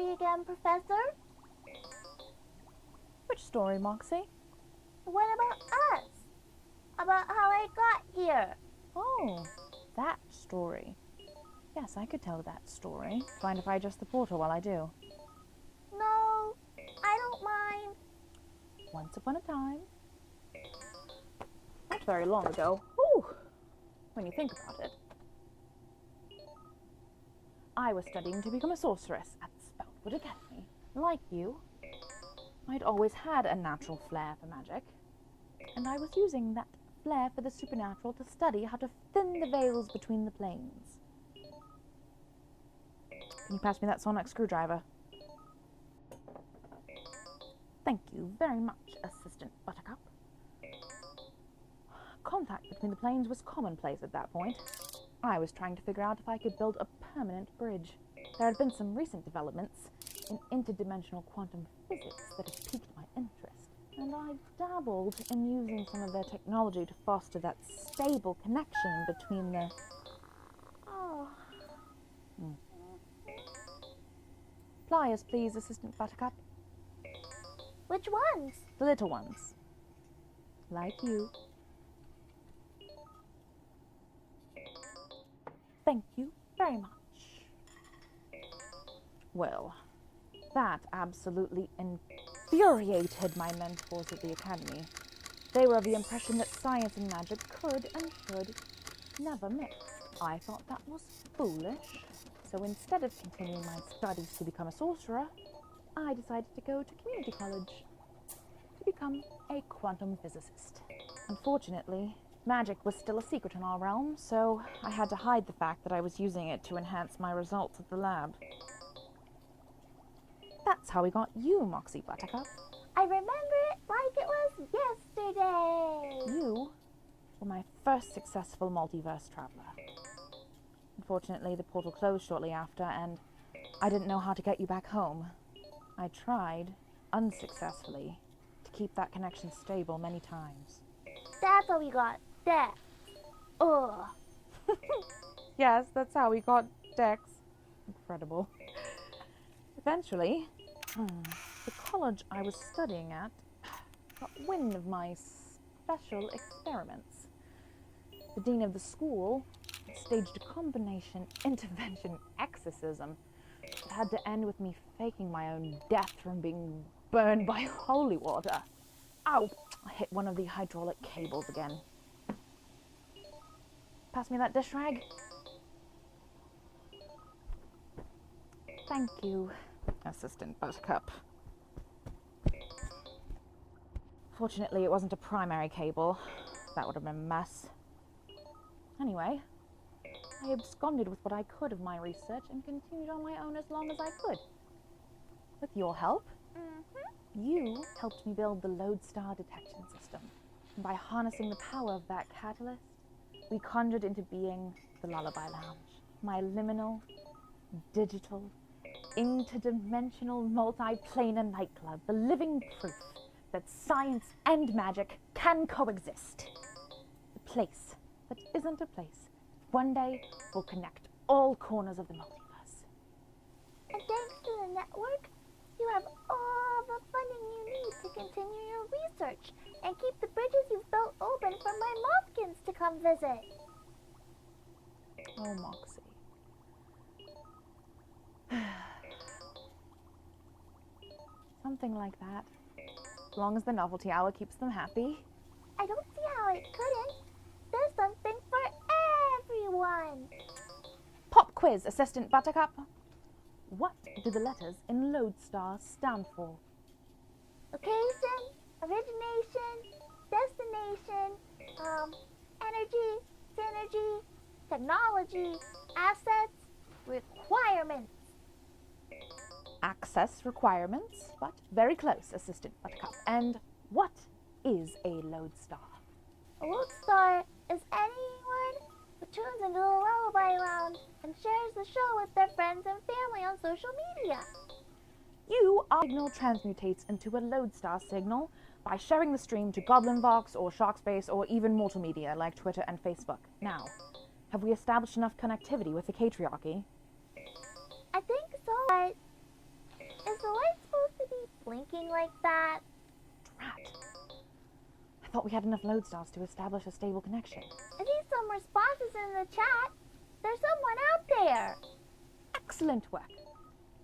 story again, Professor? Which story, Moxie? What about us? About how I got here. Oh, that story. Yes, I could tell that story. Mind if I adjust the portal while I do? No, I don't mind. Once upon a time, not very long ago, whew, when you think about it, I was studying to become a sorceress at the Spoutwood Academy. Like you, I'd always had a natural flair for magic, and I was using that flair for the supernatural to study how to thin the veils between the planes. Can you pass me that sonic screwdriver? Thank you very much, Assistant Buttercup. Contact between the planes was commonplace at that point. I was trying to figure out if I could build a permanent bridge. There had been some recent developments in interdimensional quantum physics that had piqued my interest, and I dabbled in using some of their technology to foster that stable connection between the... Pliers, please, Assistant Buttercup. Which ones? The little ones. Like you. Thank you very much. Well, that absolutely infuriated my mentors at the Academy. They were of the impression that science and magic could and should never mix. I thought that was foolish, so instead of continuing my studies to become a sorcerer, I decided to go to community college to become a quantum physicist. Unfortunately, magic was still a secret in our realm, so I had to hide the fact that I was using it to enhance my results at the lab. That's how we got you, Moxie Buttercup. I remember it like it was yesterday. You were my first successful multiverse traveler. Unfortunately, the portal closed shortly after, and I didn't know how to get you back home. I tried, unsuccessfully, to keep that connection stable many times. That's how we got Dex. Ugh. Yes, that's how we got Dex. Incredible. Eventually, the college I was studying at got wind of my special experiments. The dean of the school staged a combination intervention exorcism that had to end with me faking my own death from being burned by holy water. Ow! I hit one of the hydraulic cables again. Pass me that dish rag. Thank you, Assistant Buttercup. Fortunately, it wasn't a primary cable. That would have been a mess. Anyway, I absconded with what I could of my research and continued on my own as long as I could. With your help, you helped me build the lodestar detection system. And by harnessing the power of that catalyst, we conjured into being the Lullaby Lounge, my liminal, digital, interdimensional, multi-planar nightclub, the living proof that science and magic can coexist. The place that isn't a place one day will connect all corners of the multiverse. And thanks to the network, you have all the funding you need to continue your research and keep the bridges you've built open for my Mopkins to come visit. Oh, Moxie. Something like that. As long as the novelty hour keeps them happy. I don't see how it couldn't. There's something for everyone. Pop quiz, Assistant Buttercup. What do the letters in Lodestar stand for? Location, origination, destination, energy, synergy, technology, assets, requirements. Access requirements, but very close, Assistant Buttercup. And what is a lodestar? A lodestar is anyone who tunes into the Lullaby Lounge and shares the show with their friends and family on social media. Our signal transmutates into a lodestar signal by sharing the stream to Goblinvox or Sharkspace or even mortal media like Twitter and Facebook. Now, have we established enough connectivity with the Catriarchy? I think so, but blinking like that? Drat. I thought we had enough lodestars to establish a stable connection. I see some responses in the chat. There's someone out there. Excellent work.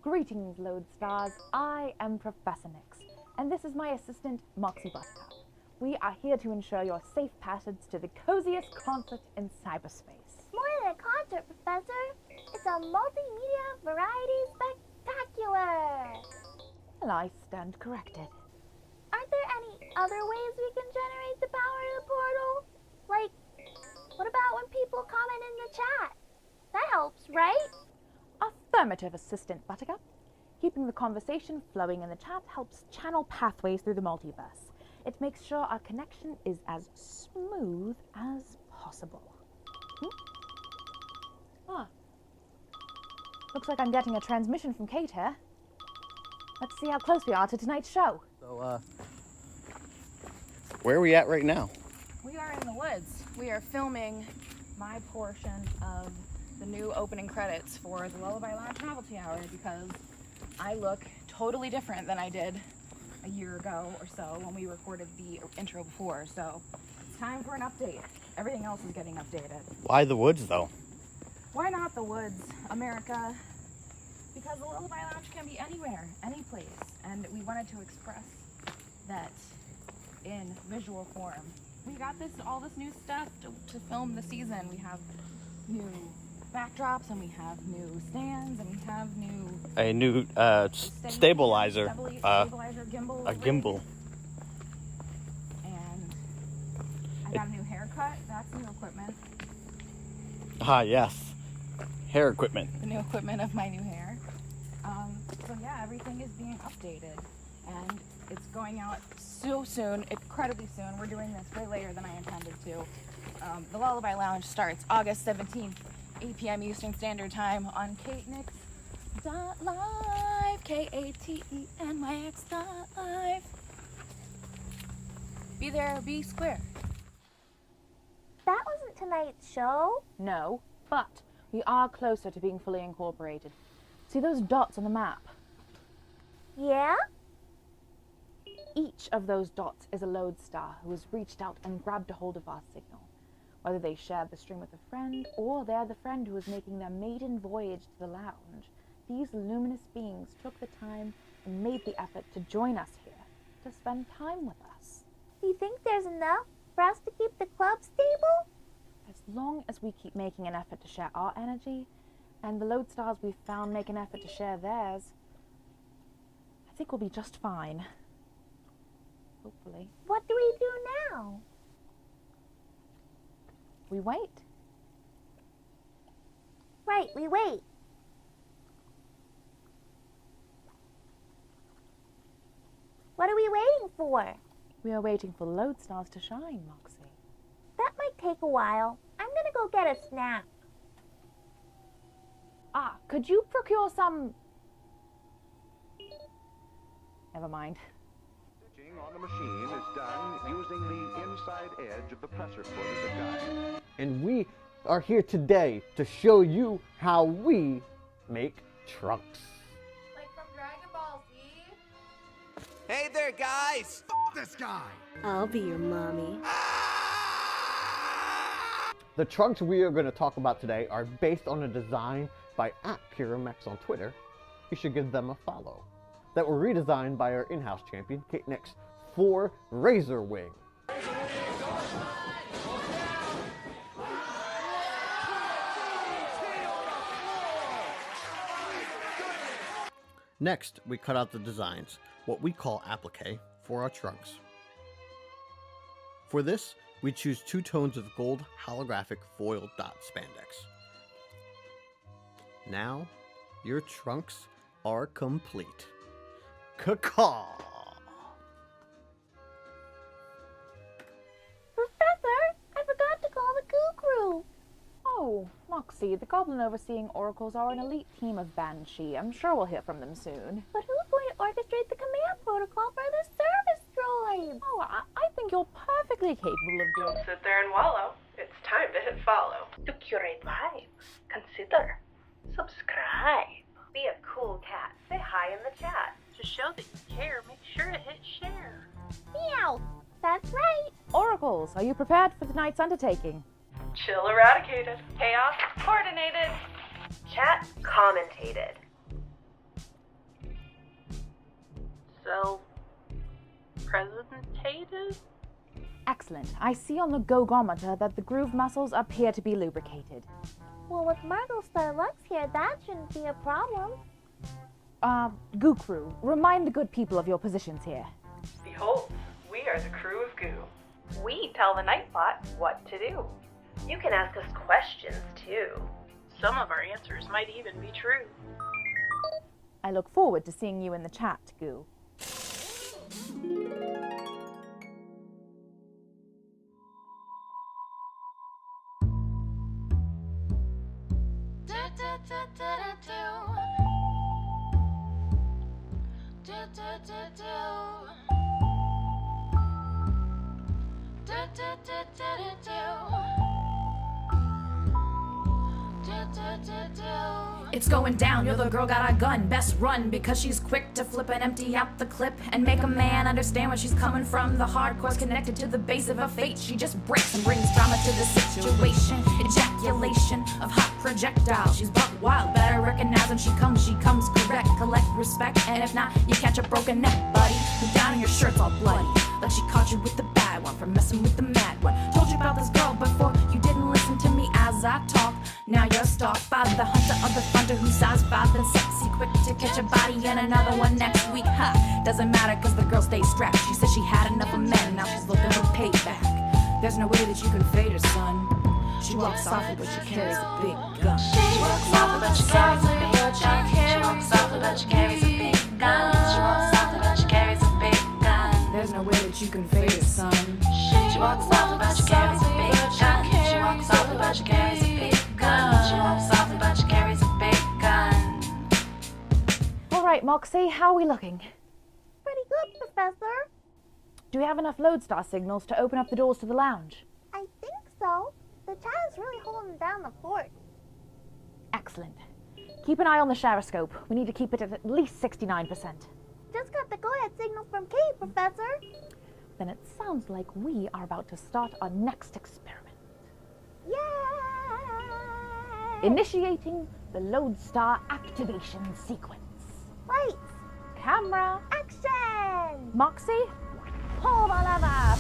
Greetings, lodestars. I am Professor Nix, and this is my assistant, Moxie Buttercup. We are here to ensure your safe passage to the coziest concert in cyberspace. More than a concert, Professor. It's a multimedia variety spectacular. Well, I stand corrected. Aren't there any other ways we can generate the power to the portal? Like, what about when people comment in the chat? That helps, right? Affirmative, Assistant Buttercup. Keeping the conversation flowing in the chat helps channel pathways through the multiverse. It makes sure our connection is as smooth as possible. Looks like I'm getting a transmission from Kate here. Let's see how close we are to tonight's show. So, where are we at right now? We are in the woods. We are filming my portion of the new opening credits for the Lullaby Lounge Novelty Hour because I look totally different than I did a year ago or so when we recorded the intro before. So it's time for an update. Everything else is getting updated. Why the woods, though? Why not the woods, America? Because the Lullaby Lounge can be anywhere, any place. And we wanted to express that in visual form. We got all this new stuff to film the season. We have new backdrops, and we have new stands, and we have A new stabilizer. Stabilizer gimbal. A gimbal. And I got a new haircut. That's new equipment. Ah, yes. Hair equipment. The new equipment of my new hair. So yeah, everything is being updated, and it's going out so soon, incredibly soon. We're doing this way later than I intended to. The Lullaby Lounge starts August 17th, 8 p.m. Eastern Standard Time on KateNix.live, KateNyx.live. Be there, be square. That wasn't tonight's show. No, but we are closer to being fully incorporated. See those dots on the map? Yeah? Each of those dots is a lodestar who has reached out and grabbed a hold of our signal. Whether they shared the stream with a friend, or they're the friend who is making their maiden voyage to the lounge, these luminous beings took the time and made the effort to join us here, to spend time with us. Do you think there's enough for us to keep the club stable? As long as we keep making an effort to share our energy, and the lodestars we've found make an effort to share theirs, I think we'll be just fine. Hopefully. What do we do now? We wait. Right, we wait. What are we waiting for? We are waiting for the lodestars to shine, Moxie. That might take a while. I'm gonna go get a snack. Could you procure some... Never mind. Stitching on the machine is done using the inside edge of the presser foot as a guide. And we are here today to show you how we make trunks. Like from Dragon Ball Z? Hey there, guys! F this guy! I'll be your mommy. The trunks we are going to talk about today are based on a design by @PyraMex on Twitter. You should give them a follow. That were redesigned by our in-house champion, KateNix, for Razor Wing. Next, we cut out the designs, what we call applique, for our trunks. For this, we choose 2 tones of gold holographic foil dot spandex. Now, your trunks are complete. Caw-caw! Professor, I forgot to call the Goo Crew. Oh, Moxie, the Goblin Overseeing Oracles are an elite team of Banshee. I'm sure we'll hear from them soon. But who's going to orchestrate the command protocol for the service droids? Oh, I think you're perfectly capable of doing Don't sit there and wallow. It's time to hit follow. To curate vibes, consider subscribe. Be a cool cat. Say hi in the chat. To show that you care, make sure to hit share. Meow. That's right. Oracles, are you prepared for tonight's undertaking? Chill eradicated. Chaos coordinated. Chat commentated. Self-presentated? Excellent. I see on the gogometer that the groove muscles appear to be lubricated. Well, with Margot Starlux here, that shouldn't be a problem. Goo Crew, remind the good people of your positions here. Behold, we are the crew of goo. We tell the Nightbot what to do. You can ask us questions too. Some of our answers might even be true. I look forward to seeing you in the chat, Goo. It's going down, you're the girl got a gun. Best run, because she's quick to flip and empty out the clip and make a man understand where she's coming from. The hardcore's connected to the base of her fate. She just breaks and brings drama to the situation. Ejaculation of hot projectiles. She's buck wild, better recognize when she comes correct. Collect respect, and if not, you catch a broken neck, buddy. Look down and your shirt's all bloody, like she caught you with the bad one for messing with the mad one. Told you about this girl before, you didn't listen to me as I talk. Now you're stalked by the hunter of the thunder, who's size 5 and sexy, quick to catch a body and another one next week. Ha! Doesn't matter, cause the girl stays strapped. She said she had enough of men, now she's looking for payback. There's no way that you can fade her, son. She walks softly, but she carries a big gun. She walks softly, but she carries a big gun. She walks softly, but she carries a big gun. She walks softly, but she carries a big gun. There's no way that you can fade her, son. She walks softly, but she carries a big gun. She walks softly, but she carries a big gun. She walks softly, but she carries a big gun. All right, Moxie, how are we looking? Pretty good, Professor. Do we have enough lodestar signals to open up the doors to the lounge? I think so. The chat is really holding down the fort. Excellent. Keep an eye on the gyroscope. We need to keep it at least 69%. Just got the go-ahead signal from Kate, Professor. Then it sounds like we are about to start our next experiment. Yay! Initiating the lodestar activation sequence. Wait! Camera, Action! Moxie, pull the lever!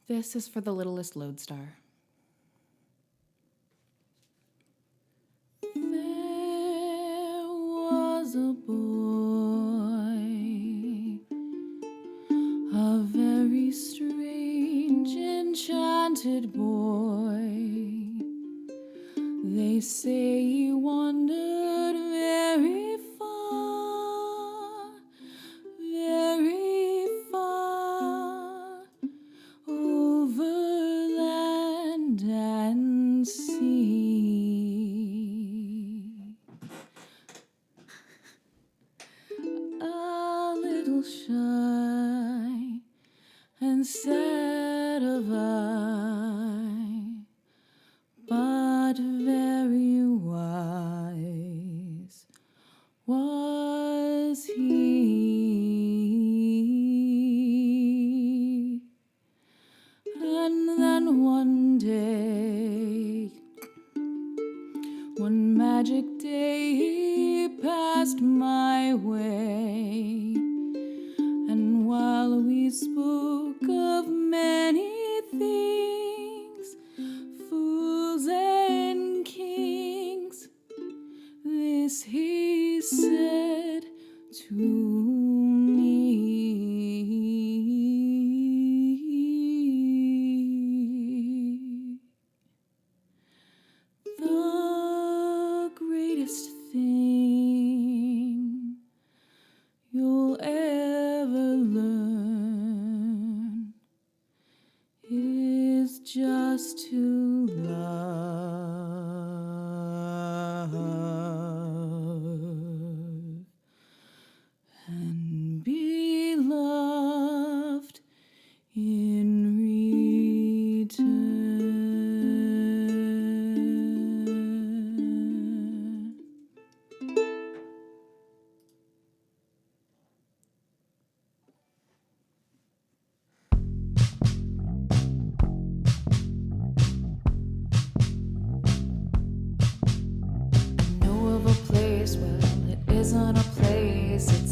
This is for the littlest lodestar. There was a boy, a very strange, enchanted boy. They say he wandered very far, very far, over land and sea. A little shy and sad of eye, but very wise was he. And then one day, one magic day, he passed my way. And while we spoke of many things, fools and kings, this he said to me. The greatest thing you'll ever learn is just to love.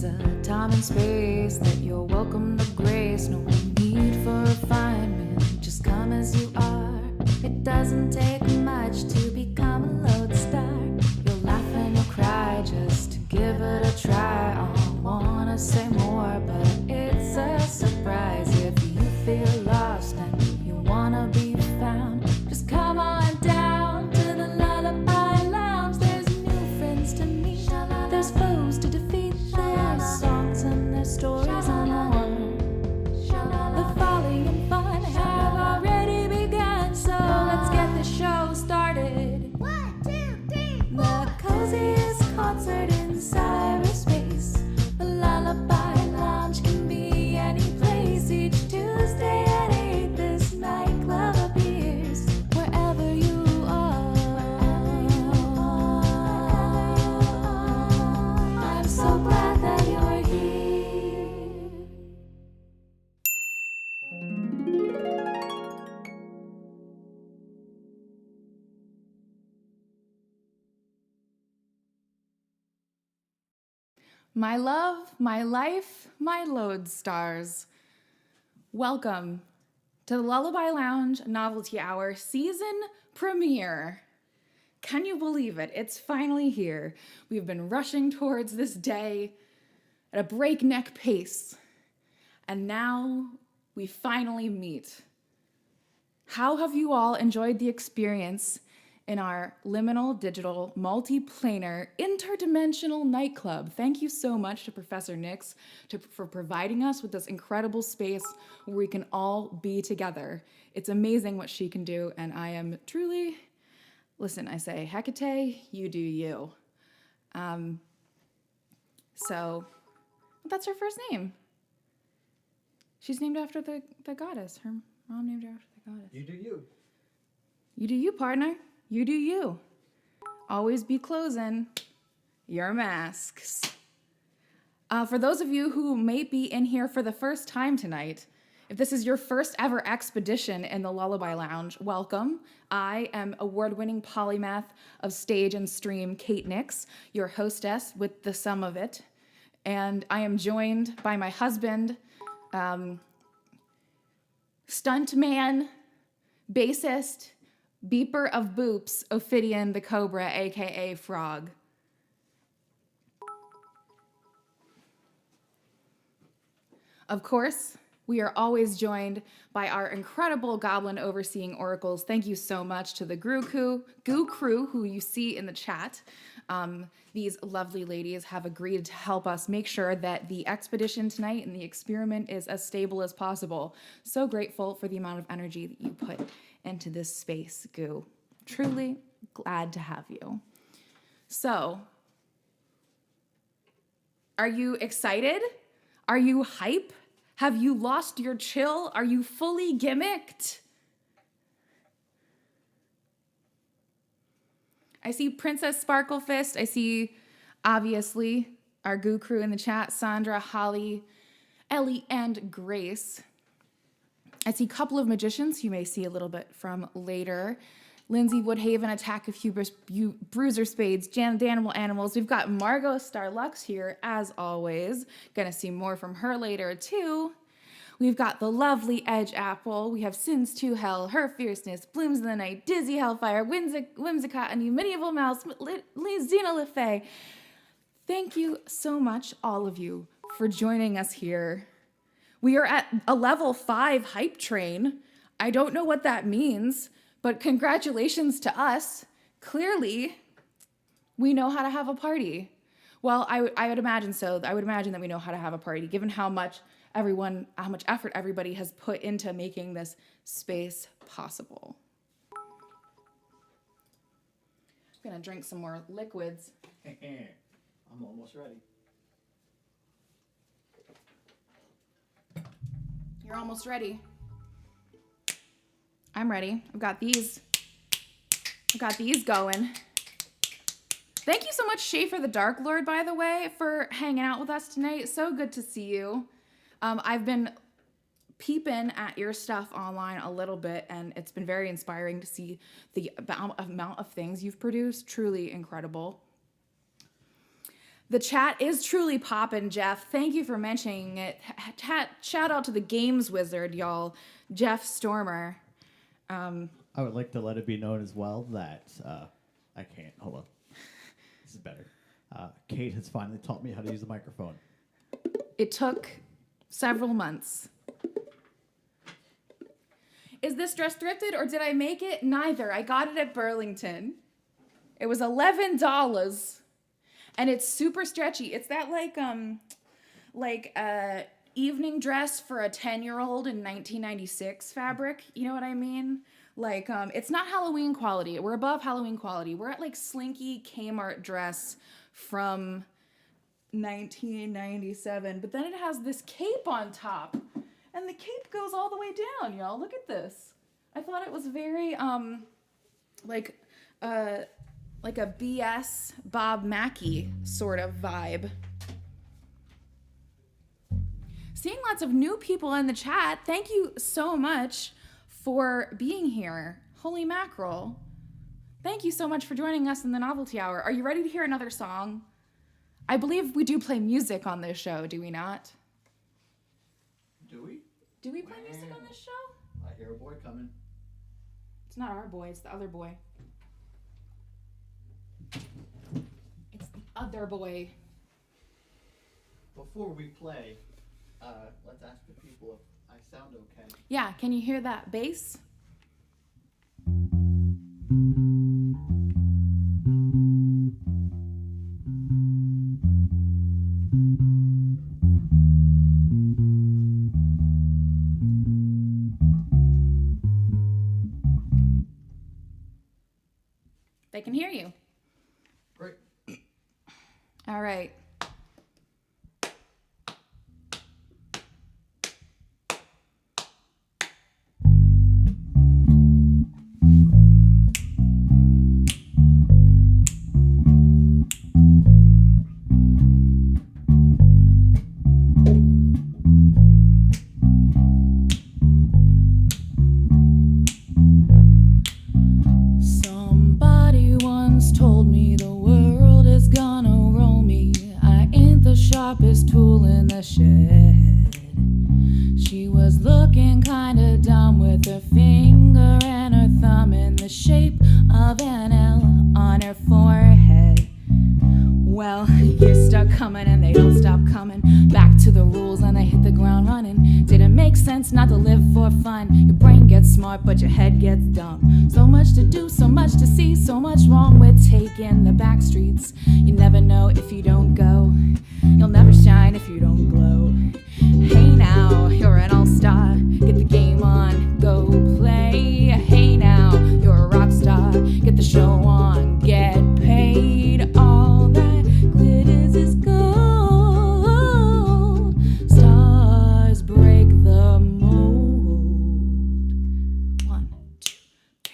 There's a time and space that you're welcome to grace. No need for refinement, just come as you are. It doesn't take much to become a lodestar. You'll laugh and you'll cry just to give it a try. I wanna say more, but it's a surprise. If you feel lost and you wanna be found, just come on down to the Lullaby Lounge. There's new friends to meet, there's foes to defeat, there's songs and there's stories and more. The folly and fun have already begun, so let's get the show started. 1, 2, 3, 4. The coziest concert in cyberspace. The Lullaby Lounge can be any place. Each Tuesday at 8, this nightclub appears wherever you are. I'm so glad that you're here. My love, my life, my lodestars. Welcome to the Lullaby Lounge Novelty Hour season premiere. Can you believe it? It's finally here. We've been rushing towards this day at a breakneck pace, and now we finally meet. How have you all enjoyed the experience in our liminal, digital, multiplanar, interdimensional nightclub? Thank you so much to Professor Nix for providing us with this incredible space where we can all be together. It's amazing what she can do, and I am truly, listen, I say, Hecate, you do you. So, that's her first name. She's named after the goddess. Her mom named her after the goddess. You do you. You do you, partner. You do you. Always be closing your masks. For those of you who may be in here for the first time tonight, if this is your first ever expedition in the Lullaby Lounge, welcome. I am award-winning polymath of stage and stream Kate Nix, your hostess with the sum of it. And I am joined by my husband, stuntman, bassist, beeper of boops, Ophidian the Cobra, aka Frog. Of course, we are always joined by our incredible goblin overseeing oracles. Thank you so much to the Goo Crew, who you see in the chat. These lovely ladies have agreed to help us make sure that the expedition tonight and the experiment is as stable as possible. So grateful for the amount of energy that you put into this space, Goo. Truly glad to have you. So, are you excited? Are you hype? Have you lost your chill? Are you fully gimmicked? I see Princess Sparklefist. I see, obviously, our Goo Crew in the chat, Sandra, Holly, Ellie, and Grace. I see a couple of magicians you may see a little bit from later. Lindsay Woodhaven, Attack of Bruiser Spades, Danimal Animals. We've got Margot Starlux here, as always. Gonna see more from her later, too. We've got the lovely Edge Apple. We have Sins to Hell, Her Fierceness, Blooms in the Night, Dizzy Hellfire, Whimsicott, and Medieval Mouse, Zena LeFay. Thank you so much, all of you, for joining us here. We are at a level 5 hype train. I don't know what that means, but congratulations to us. Clearly, we know how to have a party. Well, I would imagine so. I would imagine that we know how to have a party, given how much effort everybody has put into making this space possible. I'm gonna drink some more liquids. I'm almost ready. You're almost ready. I'm ready. I've got these going. Thank you so much, Schaefer the Dark Lord, by the way, for hanging out with us tonight. So good to see you. I've been peeping at your stuff online a little bit, and it's been very inspiring to see the amount of things you've produced. Truly incredible. The chat is truly poppin', Jeff. Thank you for mentioning it. Shout out to the games wizard, y'all. Jeff Stormer. I would like to let it be known as well that I can't. Hold on. This is better. Kate has finally taught me how to use the microphone. It took several months. Is this dress thrifted or did I make it? Neither. I got it at Burlington. It was $11. And it's super stretchy. It's that like evening dress for a 10-year-old in 1996 fabric. You know what I mean? Like, it's not Halloween quality. We're above Halloween quality. We're at like slinky Kmart dress from 1997. But then it has this cape on top. And the cape goes all the way down, y'all. Look at this. I thought it was very, like a BS Bob Mackie sort of vibe. Seeing lots of new people in the chat. Thank you so much for being here. Holy mackerel. Thank you so much for joining us in the Novelty Hour. Are you ready to hear another song? I believe we do play music on this show, do we not? Do we? Do we play music on this show? I hear a boy coming. It's not our boy, it's the other boy. It's the other boy. Before we play, let's ask the people if I sound okay. Yeah, can you hear that bass? They can hear you. Great. All right. Somebody once told me the world is gonna roll me. I ain't the sharpest tool in the shed. She was looking kinda dumb with her finger and her thumb in the shape of an L on her forehead. Well, years start coming and they don't stop coming. Back to the rules and they hit the ground running. Didn't make sense not to live for fun. Your brain gets smart but your head gets dumb. So much to do, so much to see, so much wrong with taking the back streets. You never know if you don't go. You'll never shine if you don't glow. Hey now, you're an all-star. Get the game on, go play. Hey now, you're a rock star. Get the show on, get paid. All that glitters is gold. Stars break the mold. 1, 2, 3,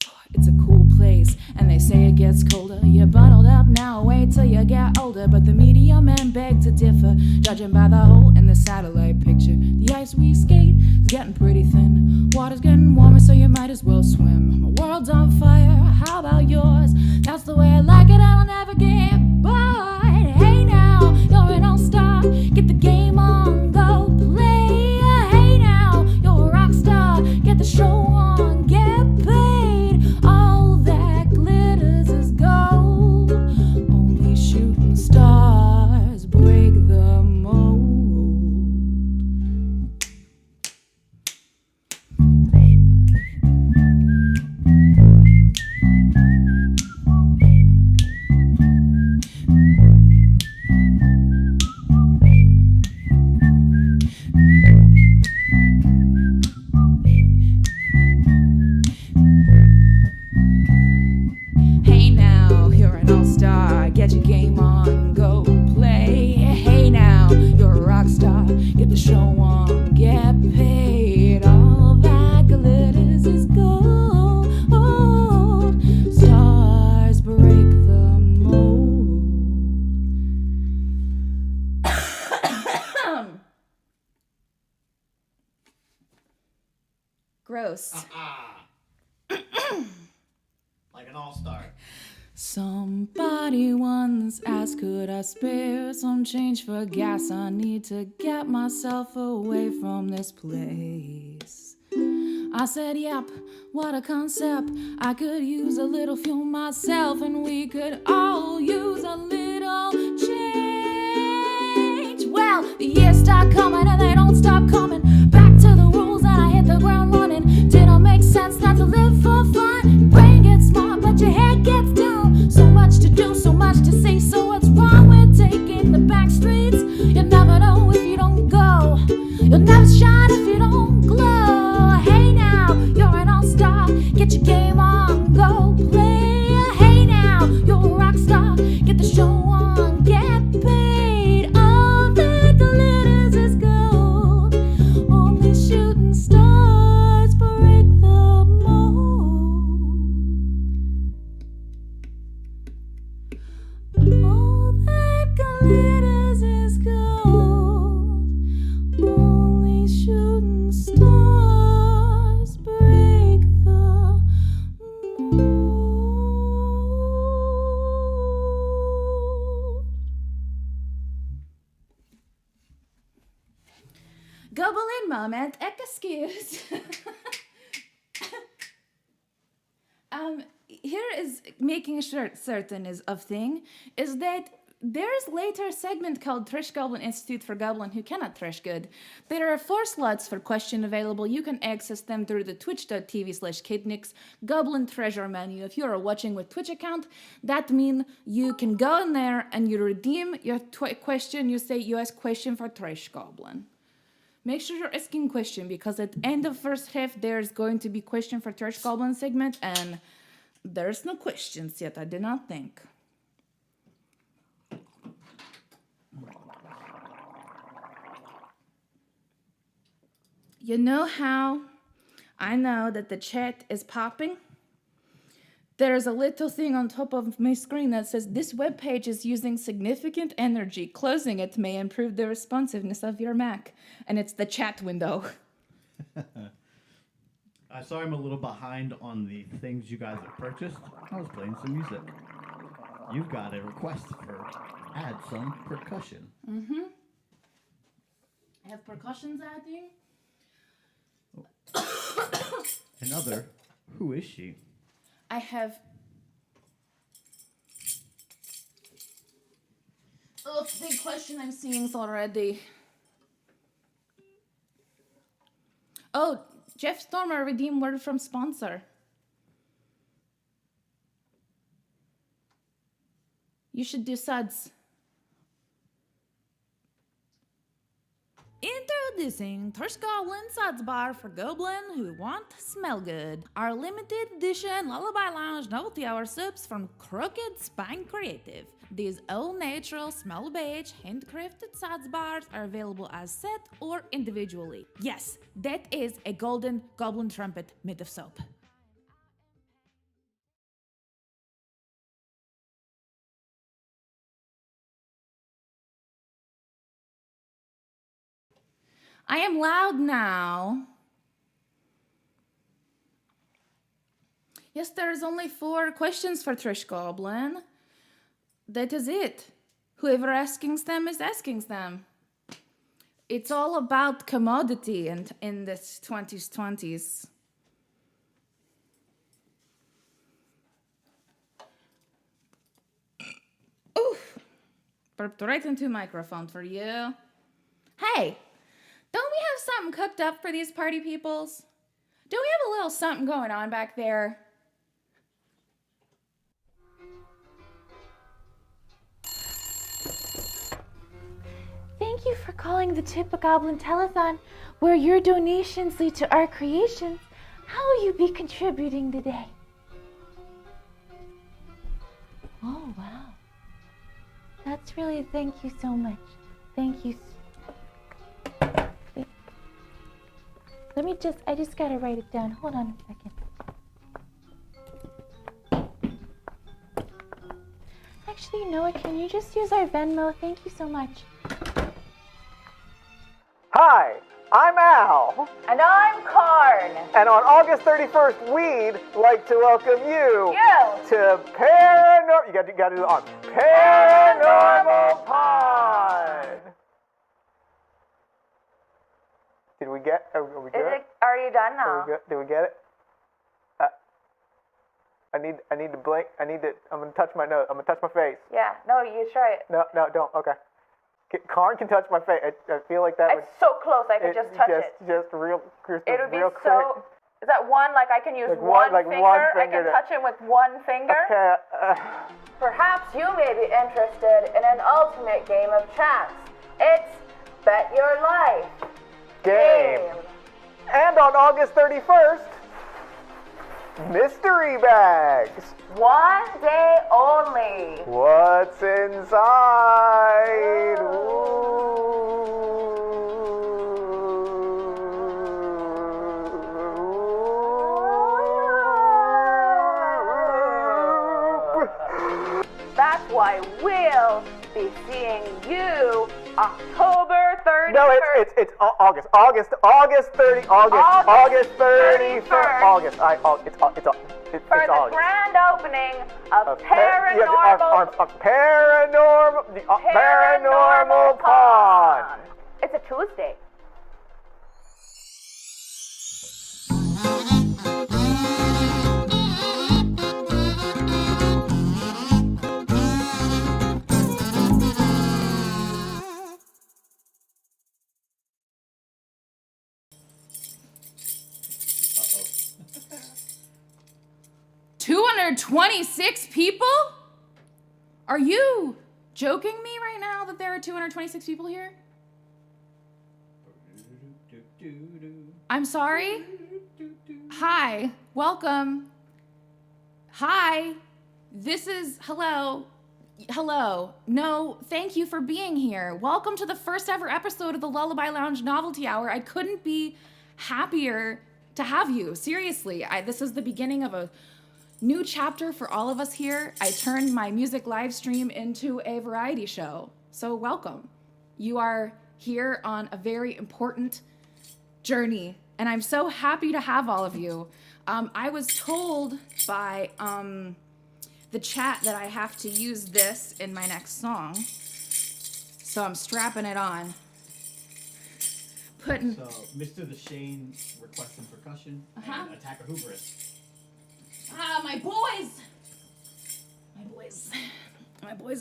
4. It's a cool place, and they say it gets colder. You're bundled up now, wait till you get older. But the media men beg to differ, judging by the hole in the satellite picture. The ice we skate is getting pretty thin. Water's getting warmer, so you might as well swim. My world's on fire, how about yours? That's the way I like it, and I'll never get bored. Hey now, you're an all-star. Get the game on, go play. Hey now, you're a rock star. Get the show on, get paid. All that glitters is gold. Only shooting stars break the mold. Hey now, you're an all-star. Get your game on, go play. Hey now, you're a rock star. Get the show on, get paid. All that glitters is gold. Stars break the mold. Gross. Like an all-star. Somebody once asked, could I spare some change for gas? I need to get myself away from this place. I said, yep, what a concept. I could use a little fuel myself, and we could all use a little change. Well, the years start coming and they don't stop coming. Back to the rules and I hit the ground running. Didn't make sense not to live for fun. Brain gets smart but your head gets dumb. So much to do, so much to say. So what's wrong with taking the back streets? You never know if you don't go. You'll never shine if you don't glow. Hey now, you're an all-star. Get your game on, go play. Hey now, you're a rock star. Get the show on, get paid. All that glitters is gold. Only shooting stars break the mold. All that glitters is gold. Only shooting stars break the mold. Goblin moment, excuse. Here is making sure certain is of thing is that there's later segment called Trish Goblin Institute for Goblin Who Cannot Trish Good. There are 4 slots for question available. You can access them through the twitch.tv/kidnix Goblin Treasure menu. If you are watching with Twitch account, that means you can go in there and you redeem your question. You say you ask question for Trish Goblin. Make sure you're asking question because at the end of first half there's going to be question for Trish Goblin segment and there's no questions yet, I do not think. You know how I know that the chat is popping? There's a little thing on top of my screen that says this web page is using significant energy. Closing it may improve the responsiveness of your Mac. And it's the chat window. Sorry I'm a little behind on the things you guys have purchased. I was playing some music. You've got a request for add some percussion. Mm-hmm. I have percussions adding. Another, who is she? I have... Oh, big question I'm seeing already. Oh, Jeff Stormer, redeem word from sponsor. You should do suds. Introducing Trish Goblin Suds Bar for Goblin who want to smell good. Our limited edition Lullaby Lounge Novelty Hour subs from Crooked Spine Creative. These all-natural, smell-beige, handcrafted suds bars are available as set or individually. Yes, that is a golden goblin trumpet made of soap. I am loud now. Yes, there's only 4 questions for Trish Goblin. That is it. Whoever asking them is asking them. It's all about commodity and in this 2020s. Oof. Burped right into microphone for you. Hey, don't we have something cooked up for these party peoples? Don't we have a little something going on back there? Thank you for calling the Tip a Goblin Telethon, where your donations lead to our creations. How will you be contributing today? Oh, wow. That's really, thank you so much. Thank you. I just gotta write it down. Hold on a second. Actually, you know what? Can you just use our Venmo? Thank you so much. Hi, I'm Al. Al. And I'm Karn. And on August 31st, we'd like to welcome you to You got to do the arm. Paranormal Pod. Did we get? Are we good? Are you done now? Did we get it? I need to blink. I'm gonna touch my nose. I'm gonna touch my face. Yeah. No, you try it. No, don't. Okay. Karn can touch my face. I feel like that. It's so close. I could just touch it. Just real. It would be real so. quick. Is that one? Like I can use one finger. I finger can touch it with one finger. Okay. Perhaps you may be interested in an ultimate game of chance. It's Bet Your Life. Game. And on August 31st, mystery bags. One day only. What's inside? That's why we'll be seeing you October 31st. No, it's August. August 31st. It's for the August. grand opening of Paranormal Pond. It's a Tuesday. $226 people? Are you joking me right now that there are 226 people here? I'm sorry? Hi, welcome. Hi, this is, hello. No, thank you for being here. Welcome to the first ever episode of the Lullaby Lounge Novelty Hour. I couldn't be happier to have you. Seriously, this is the beginning of a new chapter for all of us here. I turned my music live stream into a variety show. So welcome. You are here on a very important journey, and I'm so happy to have all of you. I was told by the chat that I have to use this in my next song, so I'm strapping it on. So, Mr. The Shane requesting percussion and Attacker Hooverus. My boys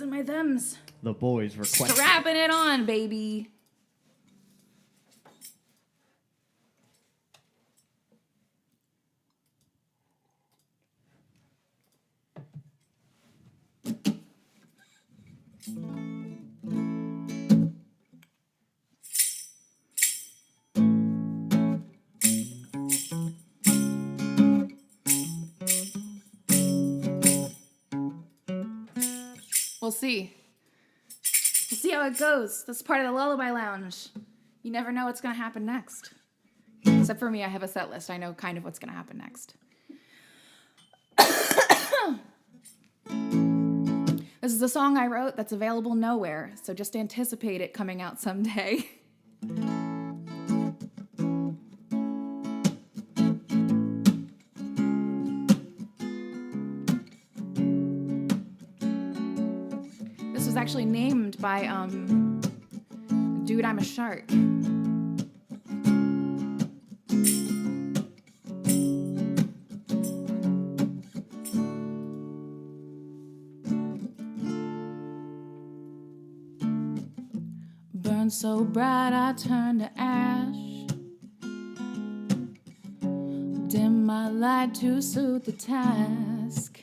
and my thems. The boys request. Strapping it on, baby. We'll see. We'll see how it goes. This is part of the Lullaby Lounge. You never know what's going to happen next. Except for me, I have a set list. I know kind of what's going to happen next. This is a song I wrote that's available nowhere, so just anticipate it coming out someday. This was actually named by, Dude, I'm a Shark. Burned so bright I turned to ash. Dim my light to suit the task.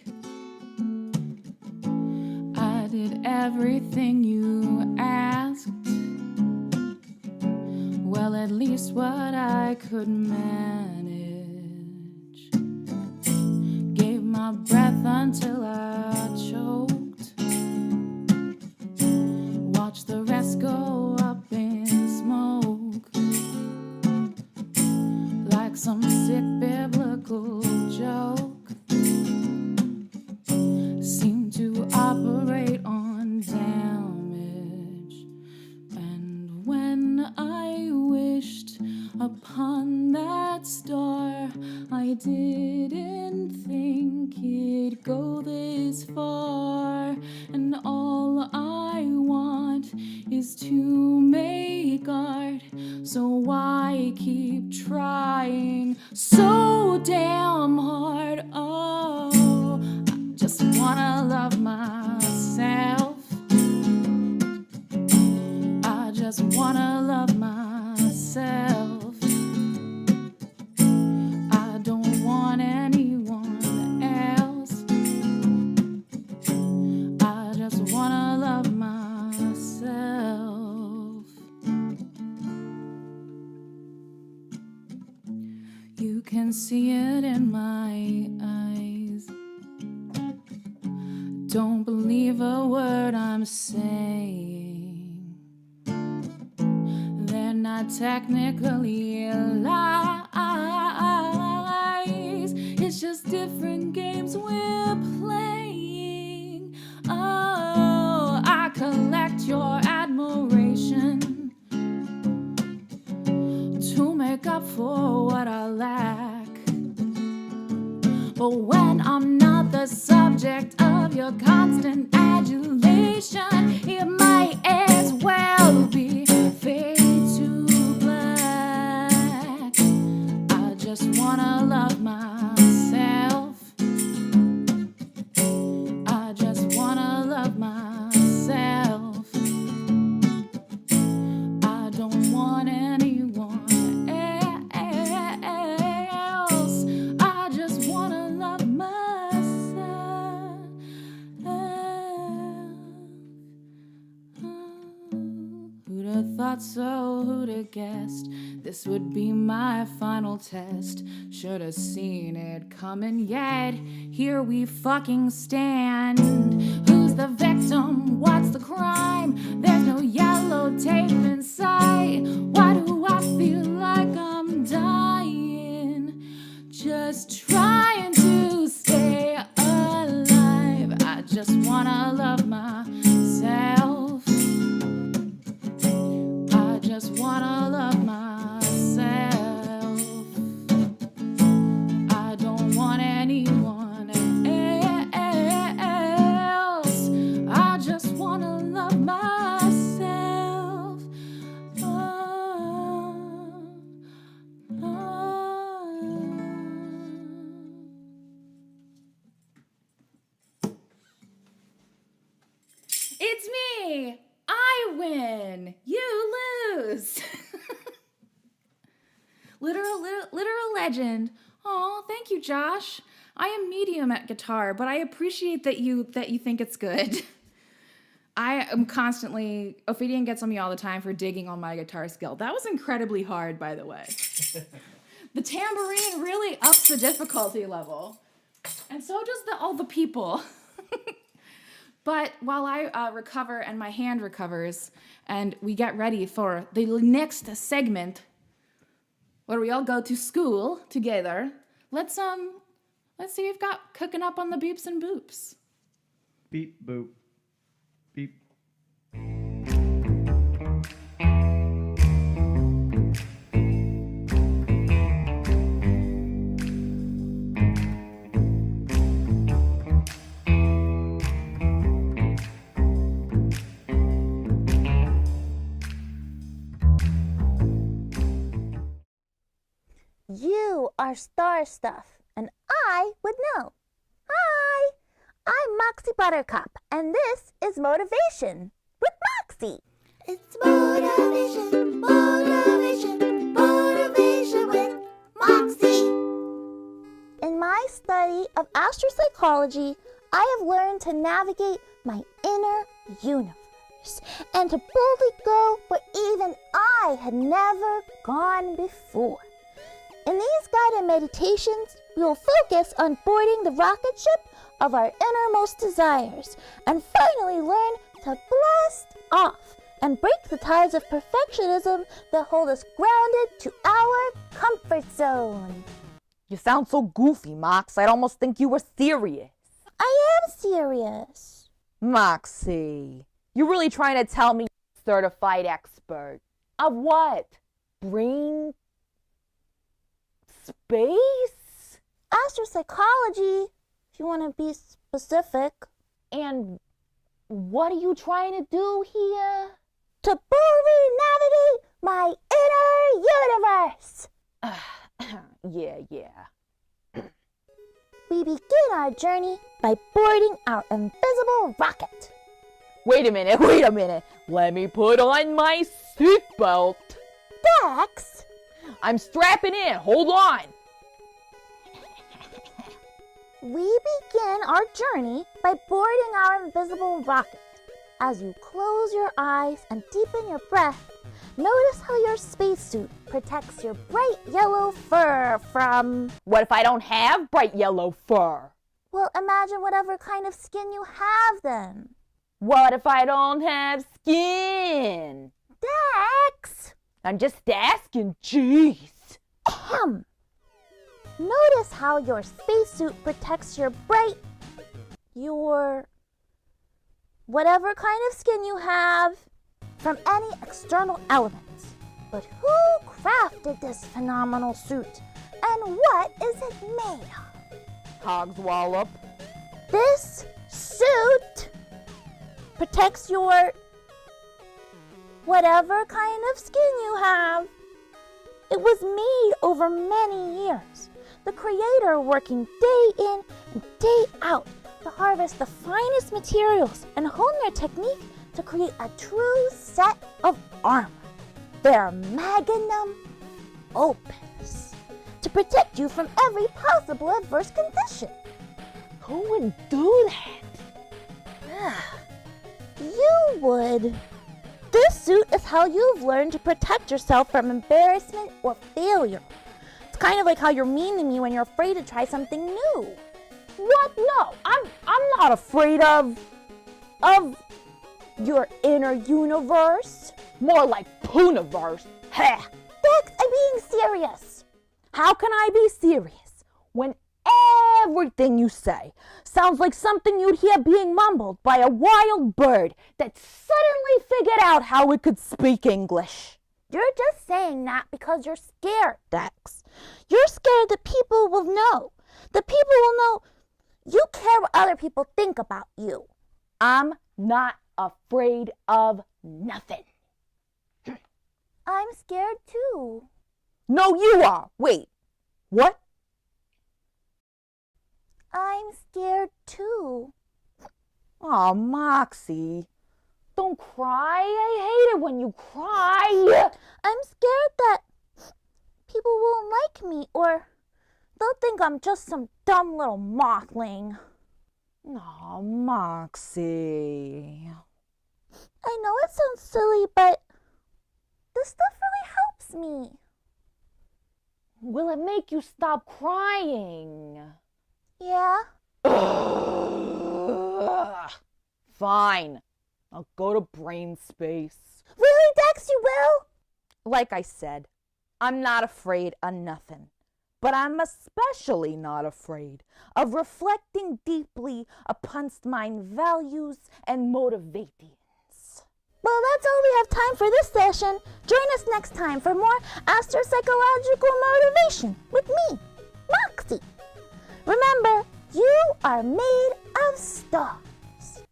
I did everything you asked. Well, at least what I could manage. Gave my breath until I choked. Watched the rest go up in smoke. Like some sick biblical joke. Seemed to operate on damage. And when I wished upon on that star. I didn't think it'd go this far, and all I want is to make art. So why keep trying so damn hard? Oh, I just wanna love myself. I just wanna love myself. I don't want anyone else. I just wanna love myself. You can see it in my eyes. Don't believe a word I'm saying. They're not technically lies. It's just different games we're playing. Oh, I collect your admiration to make up for what I lack. But when I'm not the subject of your constant adulation, it might as well be fade to black. I just wanna love myself. I just wanna love myself. I don't want anyone else. I just wanna love myself. Who'd have thought so? Who'd have guessed this would be my final test? Should have seen it coming, yet here we fucking stand. Who's the victim? What's the crime? There's no yellow tape in sight. Why do I feel like I'm dying? Just trying to stay alive. I just wanna love myself. I just wanna love myself. I don't want anyone else. I just wanna love myself. It's me! I win! You lose! Literal legend. Oh, thank you, Josh. I am medium at guitar, but I appreciate that you think it's good. I am constantly, Ophidian gets on me all the time for digging on my guitar skill. That was incredibly hard, by the way. The tambourine really ups the difficulty level. And so does all the people. But while I recover and my hand recovers and we get ready for the next segment where we all go to school together, let's see what we've got cooking up on the beeps and boops. Beep, boop. Beep. You are star stuff, and I would know. Hi, I'm Moxie Buttercup, and this is Motivation with Moxie. It's motivation, motivation, motivation with Moxie. In my study of astropsychology, I have learned to navigate my inner universe and to boldly go where even I had never gone before. In these guided meditations, we will focus on boarding the rocket ship of our innermost desires and finally learn to blast off and break the ties of perfectionism that hold us grounded to our comfort zone. You sound so goofy, Mox. I'd almost think you were serious. I am serious. Moxie, you're really trying to tell me you're a certified expert. Of what? Brain space? Astropsychology, if you want to be specific. And what are you trying to do here? To boldly navigate my inner universe. Yeah. We begin our journey by boarding our invisible rocket. Wait a minute. Let me put on my seatbelt. Dex? I'm strapping in. Hold on. We begin our journey by boarding our invisible rocket. As you close your eyes and deepen your breath, notice how your spacesuit protects your bright yellow fur from... What if I don't have bright yellow fur? Well, imagine whatever kind of skin you have then. What if I don't have skin? Dex! I'm just asking, jeez. Ahem. Notice how your spacesuit protects your whatever kind of skin you have from any external elements. But who crafted this phenomenal suit? And what is it made of? Cogswallop. This suit protects your whatever kind of skin you have. It was made over many years. The creator working day in and day out to harvest the finest materials and hone their technique to create a true set of armor. Their magnum opus to protect you from every possible adverse condition. Who would do that? You would. This suit is how you've learned to protect yourself from embarrassment or failure. It's kind of like how you're mean to me when you're afraid to try something new. What? No, I'm not afraid of your inner universe. More like Pooniverse. Heh. Dex, I'm being serious. How can I be serious when everything you say sounds like something you'd hear being mumbled by a wild bird that suddenly figured out how it could speak English? You're just saying that because you're scared, Dex. You're scared that people will know. The people will know you care what other people think about you. I'm not afraid of nothing. I'm scared too. No, you are. Wait, what? I'm scared too. Oh, Moxie, don't cry. I hate it when you cry. I'm scared that people won't like me or they'll think I'm just some dumb little mothling. Oh, Moxie. I know it sounds silly, but this stuff really helps me. Will it make you stop crying? Yeah. Fine. I'll go to brain space. Really, Dex, you will? Like I said, I'm not afraid of nothing. But I'm especially not afraid of reflecting deeply upon my values and motivations. Well, that's all we have time for this session. Join us next time for more astropsychological motivation with me, Moxie. Remember, you are made of stars.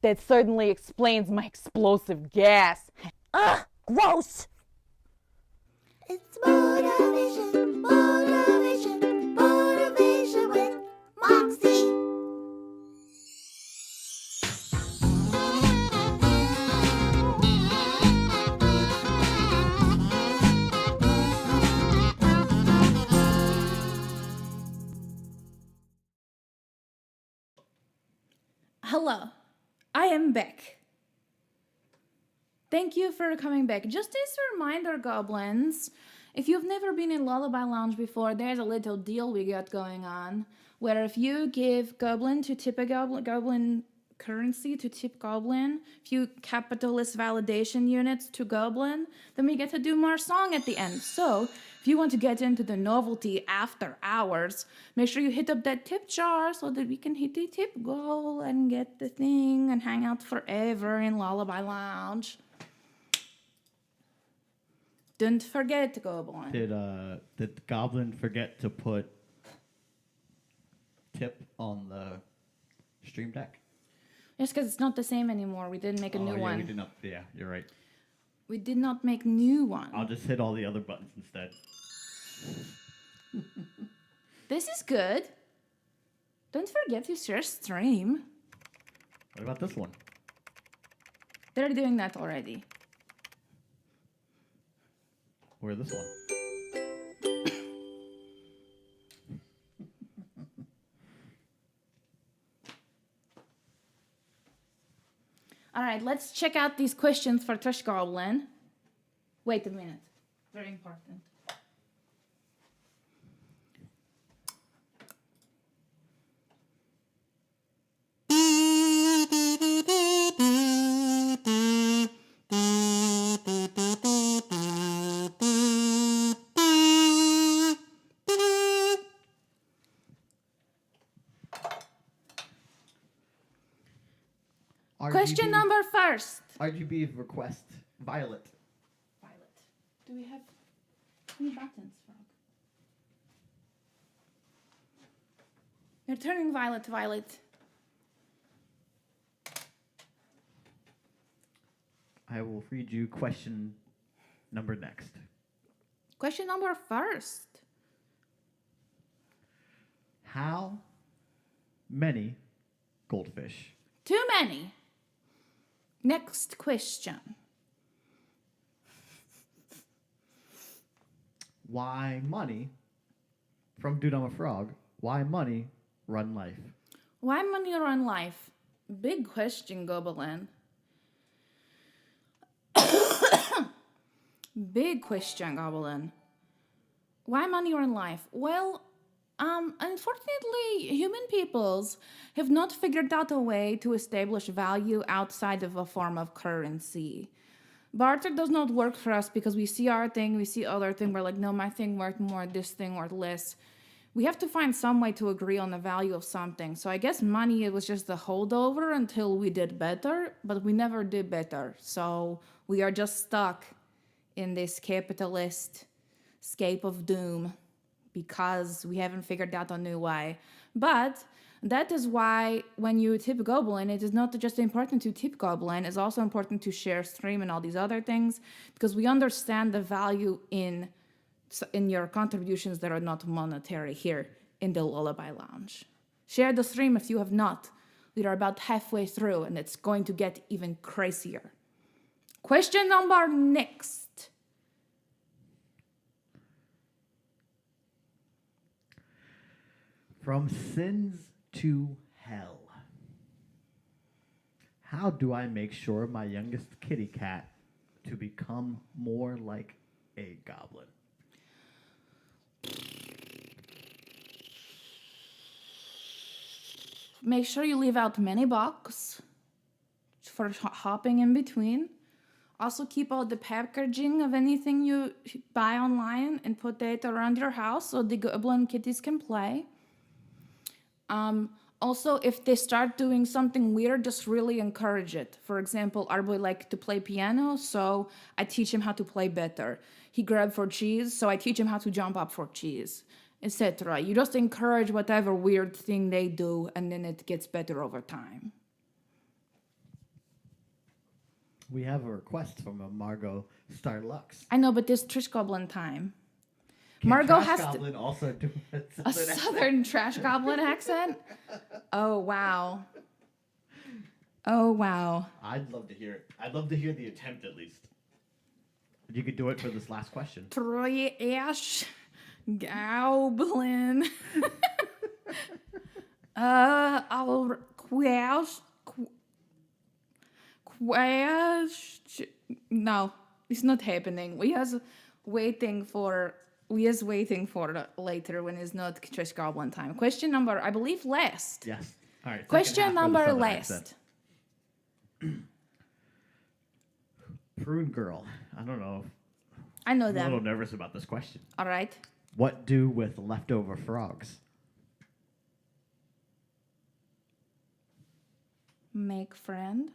That certainly explains my explosive gas. Ugh, gross. It's motivation, motivation, motivation with Moxie. Hello, I am back. Thank you for coming back. Just as a reminder, goblins, if you've never been in Lullaby Lounge before, there's a little deal we got going on, where if you give goblin to tip a goblin currency to tip goblin, a few capitalist validation units to goblin, then we get to do more song at the end. So, if you want to get into the novelty after hours, make sure you hit up that tip jar so that we can hit the tip goal and get the thing and hang out forever in Lullaby Lounge. Don't forget, Goblin. Did the goblin forget to put tip on the Stream Deck? Yes, because it's not the same anymore. We didn't make a new one. We did not. Yeah, you're right. We did not make new one. I'll just hit all the other buttons instead. This is good. Don't forget to share stream. What about this one? They're doing that already. Or this one? All right, let's check out these questions for Trash Goblin. Wait a minute. Very important. Question number first. RGB request. Violet. Violet. Do we have any buttons, Frog? You're turning violet, Violet. I will read you question number next. Question number first. How many goldfish? Too many. Next question. Why money? From Dude I'm a Frog. Why money run life? Why money run life? Big question, Goblin. Big question, Goblin. Why money run life? Well, unfortunately, human peoples have not figured out a way to establish value outside of a form of currency. Barter does not work for us because we see our thing, we see other thing, we're like, no, my thing worth more, this thing worth less. We have to find some way to agree on the value of something. So I guess money, it was just the holdover until we did better, but we never did better. So we are just stuck in this capitalist scape of doom because we haven't figured out a new way. But that is why when you tip Goblin, it is not just important to tip Goblin, it's also important to share stream and all these other things, because we understand the value in your contributions that are not monetary here in the Lullaby Lounge. Share the stream if you have not. We are about halfway through, and it's going to get even crazier. Question number next. From sins to hell. How do I make sure my youngest kitty cat to become more like a goblin? Make sure you leave out many blocks for hopping in between. Also keep all the packaging of anything you buy online and put that around your house so the goblin kitties can play. Also, if they start doing something weird, just really encourage it. For example, our boy liked to play piano, so I teach him how to play better. He grabbed for cheese, so I teach him how to jump up for cheese, etc. You just encourage whatever weird thing they do, and then it gets better over time. We have a request from a Margot Starlux. I know, but this Trish Goblin time. Can Margot Trash has Goblin to, also do a southern Trash Goblin accent? Oh, wow. Oh, wow. I'd love to hear it. I'd love to hear the attempt at least. You could do it for this last question. Trash Goblin. I'll no, it's not happening. We is waiting for later when it's not Trash Goblin time. Question number, I believe, last. Yes. All right. Question number last. Prune Girl. I don't know. I know I'm them. a little nervous about this question. All right. What do with leftover frogs? Make friend.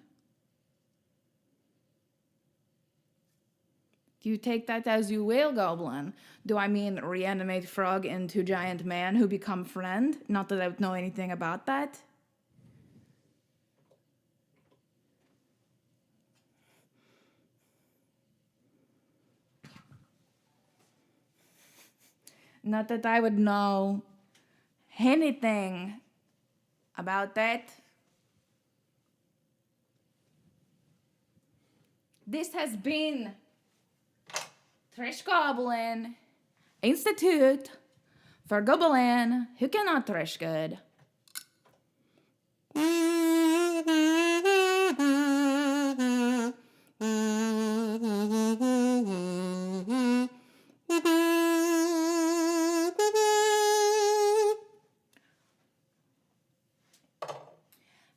You take that as you will, Goblin. Do I mean reanimate frog into giant man who become friend? Not that I would know anything about that. Not that I would know anything about that. This has been Trish Goblin Institute for Goblin who cannot thresh good.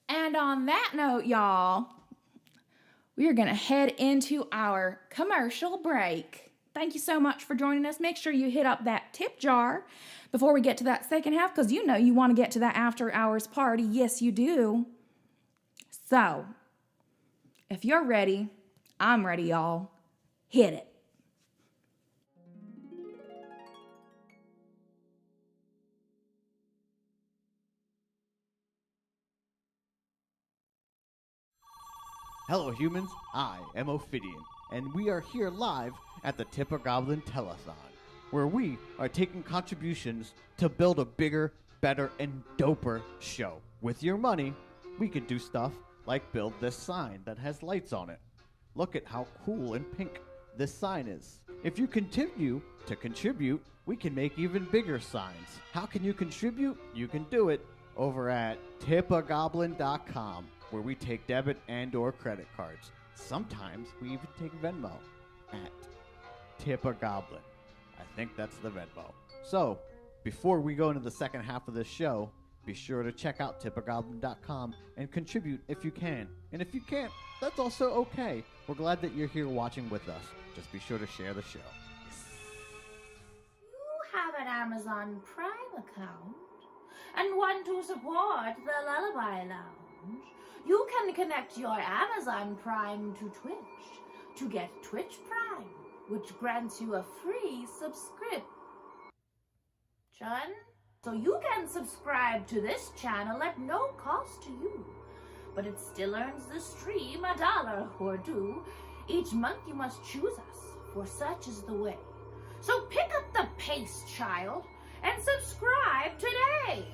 And on that note, y'all, we are going to head into our commercial break. Thank you so much for joining us. Make sure you hit up that tip jar before we get to that second half, because you know you want to get to that after hours party. Yes, you do. So, if you're ready, I'm ready, y'all. Hit it. Hello humans, I am Ophidian, and we are here live at the Tipper Goblin Telethon, where we are taking contributions to build a bigger, better, and doper show. With your money, we can do stuff like build this sign that has lights on it. Look at how cool and pink this sign is. If you continue to contribute, we can make even bigger signs. How can you contribute? You can do it over at tippagoblin.com, where we take debit and or credit cards. Sometimes we even take Venmo at tippagoblin. I think that's the Venmo. So, before we go into the second half of this show, be sure to check out tippagoblin.com and contribute if you can. And if you can't, that's also okay. We're glad that you're here watching with us. Just be sure to share the show. You have an Amazon Prime account and want to support the Lullaby Lounge. You can connect your Amazon Prime to Twitch to get Twitch Prime, which grants you a free subscription. So you can subscribe to this channel at no cost to you, but it still earns the stream $1 or $2. Each month you must choose us, for such is the way. So pick up the pace, child, and subscribe today.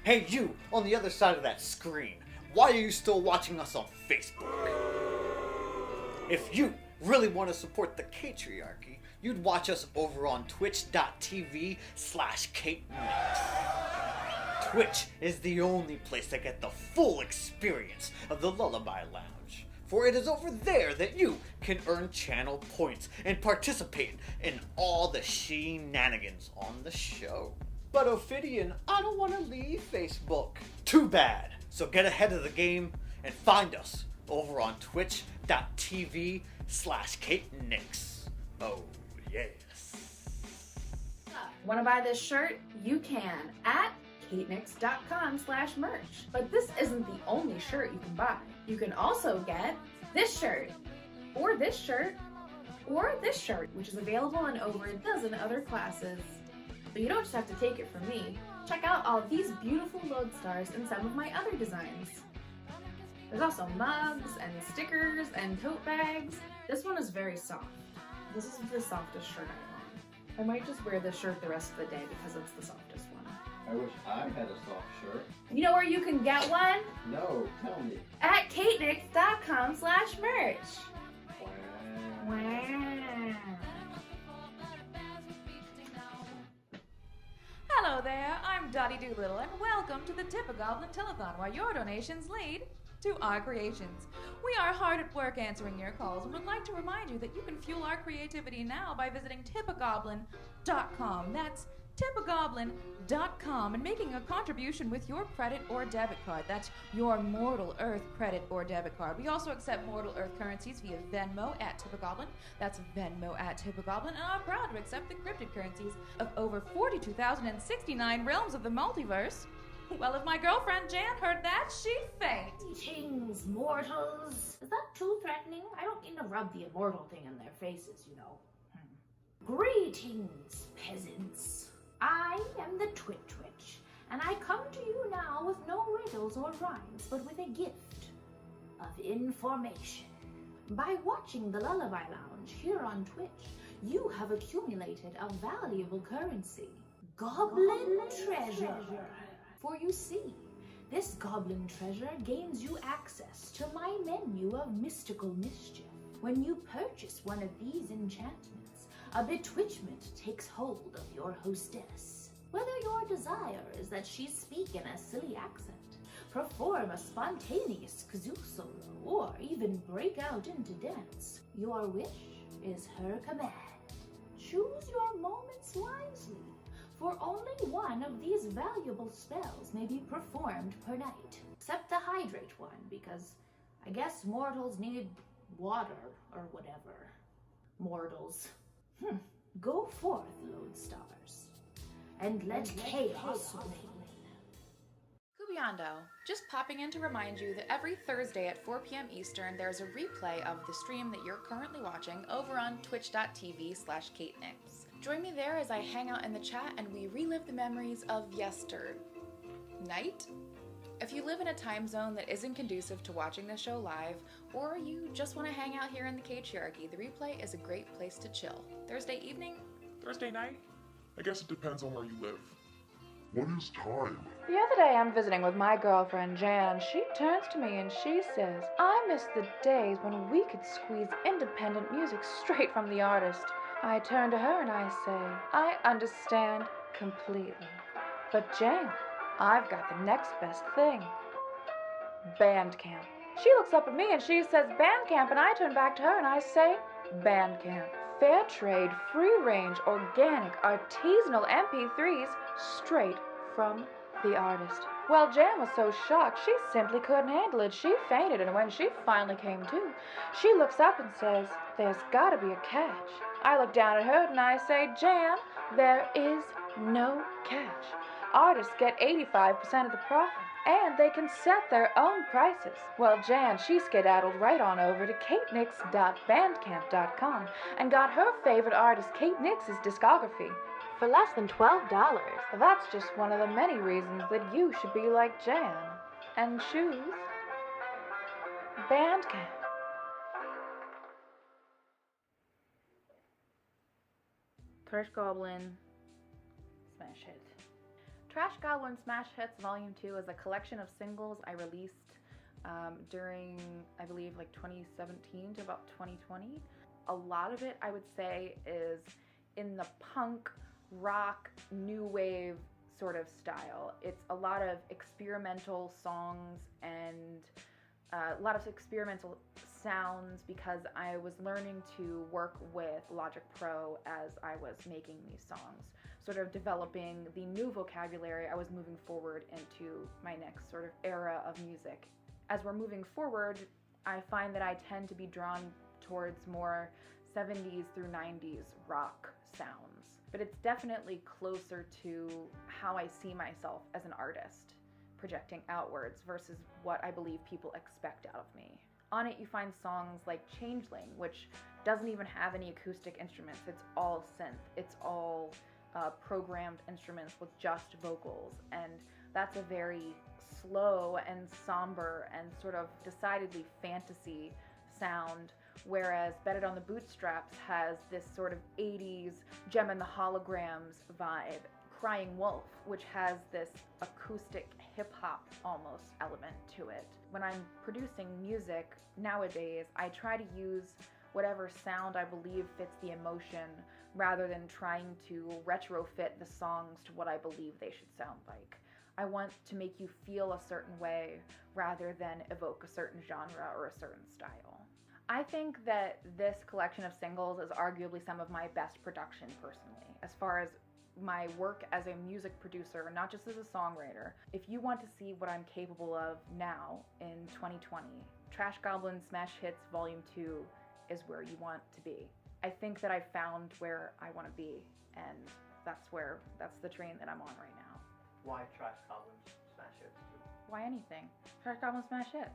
Hey you, on the other side of that screen, why are you still watching us on Facebook? If you really want to support the Catriarchy, you'd watch us over on twitch.tv/KateNix. Twitch is the only place to get the full experience of the Lullaby Lounge, for it is over there that you can earn channel points and participate in all the shenanigans on the show. But Ophidian, I don't want to leave Facebook. Too bad. So get ahead of the game and find us over on twitch.tv/KateNix. Oh, yes. Want to buy this shirt? You can at katenix.com/merch. But this isn't the only shirt you can buy. You can also get this shirt, or this shirt, or this shirt, which is available in over a dozen other classes. But you don't just have to take it from me. Check out all these beautiful lodestars and some of my other designs. There's also mugs and stickers and tote bags. This one is very soft. This is the softest shirt I own. I might just wear this shirt the rest of the day because it's the softest one. I wish I had a soft shirt. You know where you can get one? No, tell me. At katenix.com/merch. Wow. Hello there, I'm Dottie Doolittle, and welcome to the Tipper Goblin Telethon, where your donations lead to our creations. We are hard at work answering your calls and would like to remind you that you can fuel our creativity now by visiting tippagoblin.com. That's tippagoblin.com and making a contribution with your credit or debit card. That's your Mortal Earth credit or debit card. We also accept Mortal Earth currencies via Venmo at tippagoblin. That's Venmo at tippagoblin, and are proud to accept the cryptid currencies of over 42,069 realms of the multiverse Well, if my girlfriend Jan heard that, she'd faint. Greetings, mortals. Is that too threatening? I don't mean to rub the immortal thing in their faces, you know. Greetings, peasants. I am the Twitch, and I come to you now with no riddles or rhymes, but with a gift of information. By watching the Lullaby Lounge here on Twitch, you have accumulated a valuable currency, Goblin Treasure. For you see, this Goblin Treasure gains you access to my menu of mystical mischief. When you purchase one of these enchantments, a bewitchment takes hold of your hostess. Whether your desire is that she speak in a silly accent, perform a spontaneous kazoo solo, or even break out into dance, your wish is her command. Choose your moments wisely, for only one of these valuable spells may be performed per night. Except the hydrate one, because I guess mortals need water or whatever. Mortals. Go forth, lodestars, and let chaos reign. Kubiondo, just popping in to remind you that every Thursday at 4 p.m. Eastern, there's a replay of the stream that you're currently watching over on twitch.tv/KateNix. Join me there as I hang out in the chat and we relive the memories of night? If you live in a time zone that isn't conducive to watching the show live, or you just want to hang out here in the Catriarchy, the replay is a great place to chill. Thursday evening? Thursday night? I guess it depends on where you live. What is time? The other day I'm visiting with my girlfriend Jan. She turns to me and she says, I miss the days when we could squeeze independent music straight from the artist. I turn to her and I say, I understand completely. But Jan, I've got the next best thing. Bandcamp. She looks up at me and she says Bandcamp, and I turn back to her and I say Bandcamp. Fair trade, free range, organic, artisanal MP3s straight from the artist. Well, Jan was so shocked she simply couldn't handle it. She fainted, and when she finally came to, she looks up and says, there's gotta be a catch. I look down at her and I say, Jan, there is no catch. Artists get 85% of the profit, and they can set their own prices. Well, Jan, she skedaddled right on over to katenix.bandcamp.com and got her favorite artist Kate Nix's discography for less than $12. That's just one of the many reasons that you should be like Jan and choose Bandcamp. Trash Goblin Smash Hit. Trash Goblin Smash Hits Volume 2 is a collection of singles I released during, I believe, like 2017 to about 2020. A lot of it, I would say, is in the punk, rock, new wave sort of style. It's a lot of experimental songs and a lot of experimental sounds because I was learning to work with Logic Pro as I was making these songs, sort of developing the new vocabulary. I was moving forward into my next sort of era of music. As we're moving forward, I find that I tend to be drawn towards more 70s through 90s rock sounds, but it's definitely closer to how I see myself as an artist, projecting outwards versus what I believe people expect out of me. On it you find songs like Changeling, which doesn't even have any acoustic instruments. It's all synth. It's all programmed instruments with just vocals, and that's a very slow and somber and sort of decidedly fantasy sound, whereas Bedded on the Bootstraps has this sort of 80s Gem and the Holograms vibe. Crying Wolf, which has this acoustic hip-hop almost element to it. When I'm producing music nowadays, I try to use whatever sound I believe fits the emotion rather than trying to retrofit the songs to what I believe they should sound like. I want to make you feel a certain way rather than evoke a certain genre or a certain style. I think that this collection of singles is arguably some of my best production personally, as far as my work as a music producer, not just as a songwriter. If you want to see what I'm capable of now in 2020, Trash Goblin Smash Hits Volume 2 is where you want to be. I think that I've found where I want to be, and that's the train that I'm on right now. Why Trash Goblin Smash hits. Why anything? Trash Goblin Smash Hits.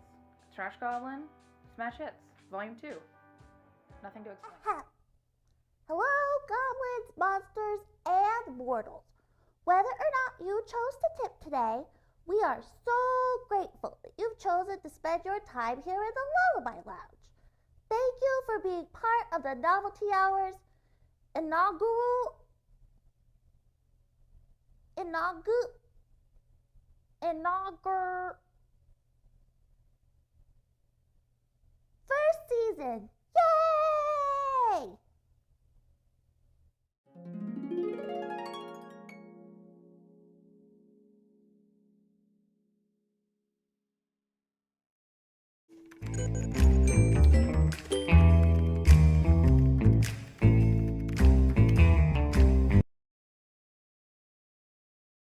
Trash Goblin Smash Hits. Volume 2. Nothing to explain. Hello, goblins, monsters, and mortals. Whether or not you chose to tip today, we are so grateful that you've chosen to spend your time here in the Lullaby Lounge. Thank you for being part of the Novelty Hour's inaugural first season. Yay!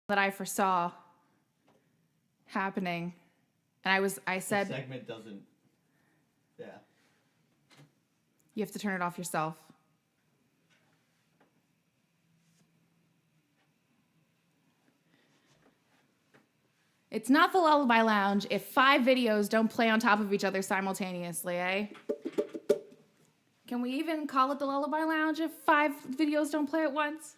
That I foresaw happening, and I said, The segment doesn't. Yeah. you have to turn it off yourself. It's not the Lullaby Lounge if 5 videos don't play on top of each other simultaneously, eh? Can we even call it the Lullaby Lounge if 5 videos don't play at once?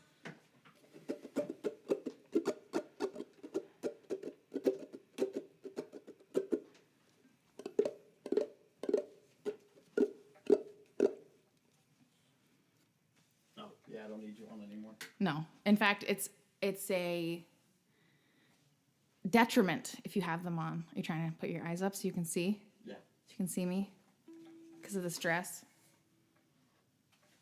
Oh, yeah, I don't need you on anymore. No. In fact, it's a detriment if you have them on. Are you trying to put your eyes up so you can see? Yeah. So you can see me? Because of the stress.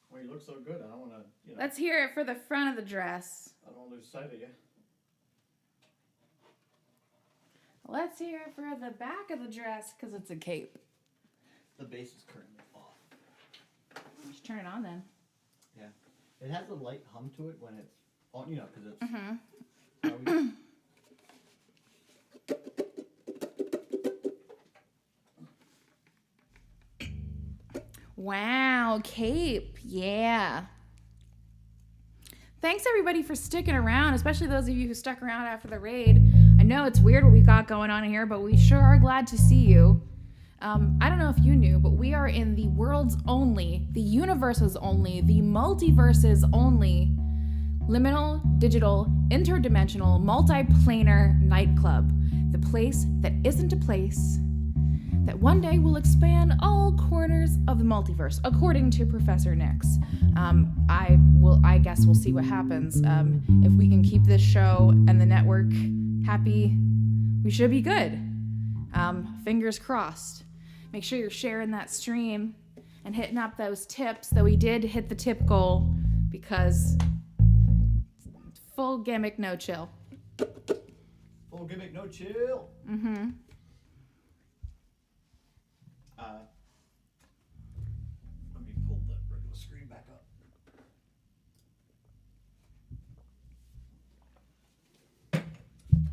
Well, you look so good. I don't want to, Let's hear it for the front of the dress. I don't want to lose sight of you. Let's hear it for the back of the dress because it's a cape. The bass is currently off. Just turn it on then. Yeah. It has a light hum to it when it's on, because it's. Mm-hmm. Wow, cape. Yeah. Thanks everybody for sticking around, especially those of you who stuck around after the raid. I know it's weird what we got going on here, but we sure are glad to see you. I don't know if you knew, but we are in the world's only, the universe's only, the multiverse's only liminal, digital, interdimensional, multiplanar nightclub. The place that isn't a place that one day will expand all corners of the multiverse, according to Professor Nix. I guess we'll see what happens. If we can keep this show and the network happy, we should be good. Fingers crossed. Make sure you're sharing that stream and hitting up those tips, though we did hit the tip goal because full gimmick, no chill. Full gimmick, no chill. Mm-hmm. Let me pull the regular screen back up.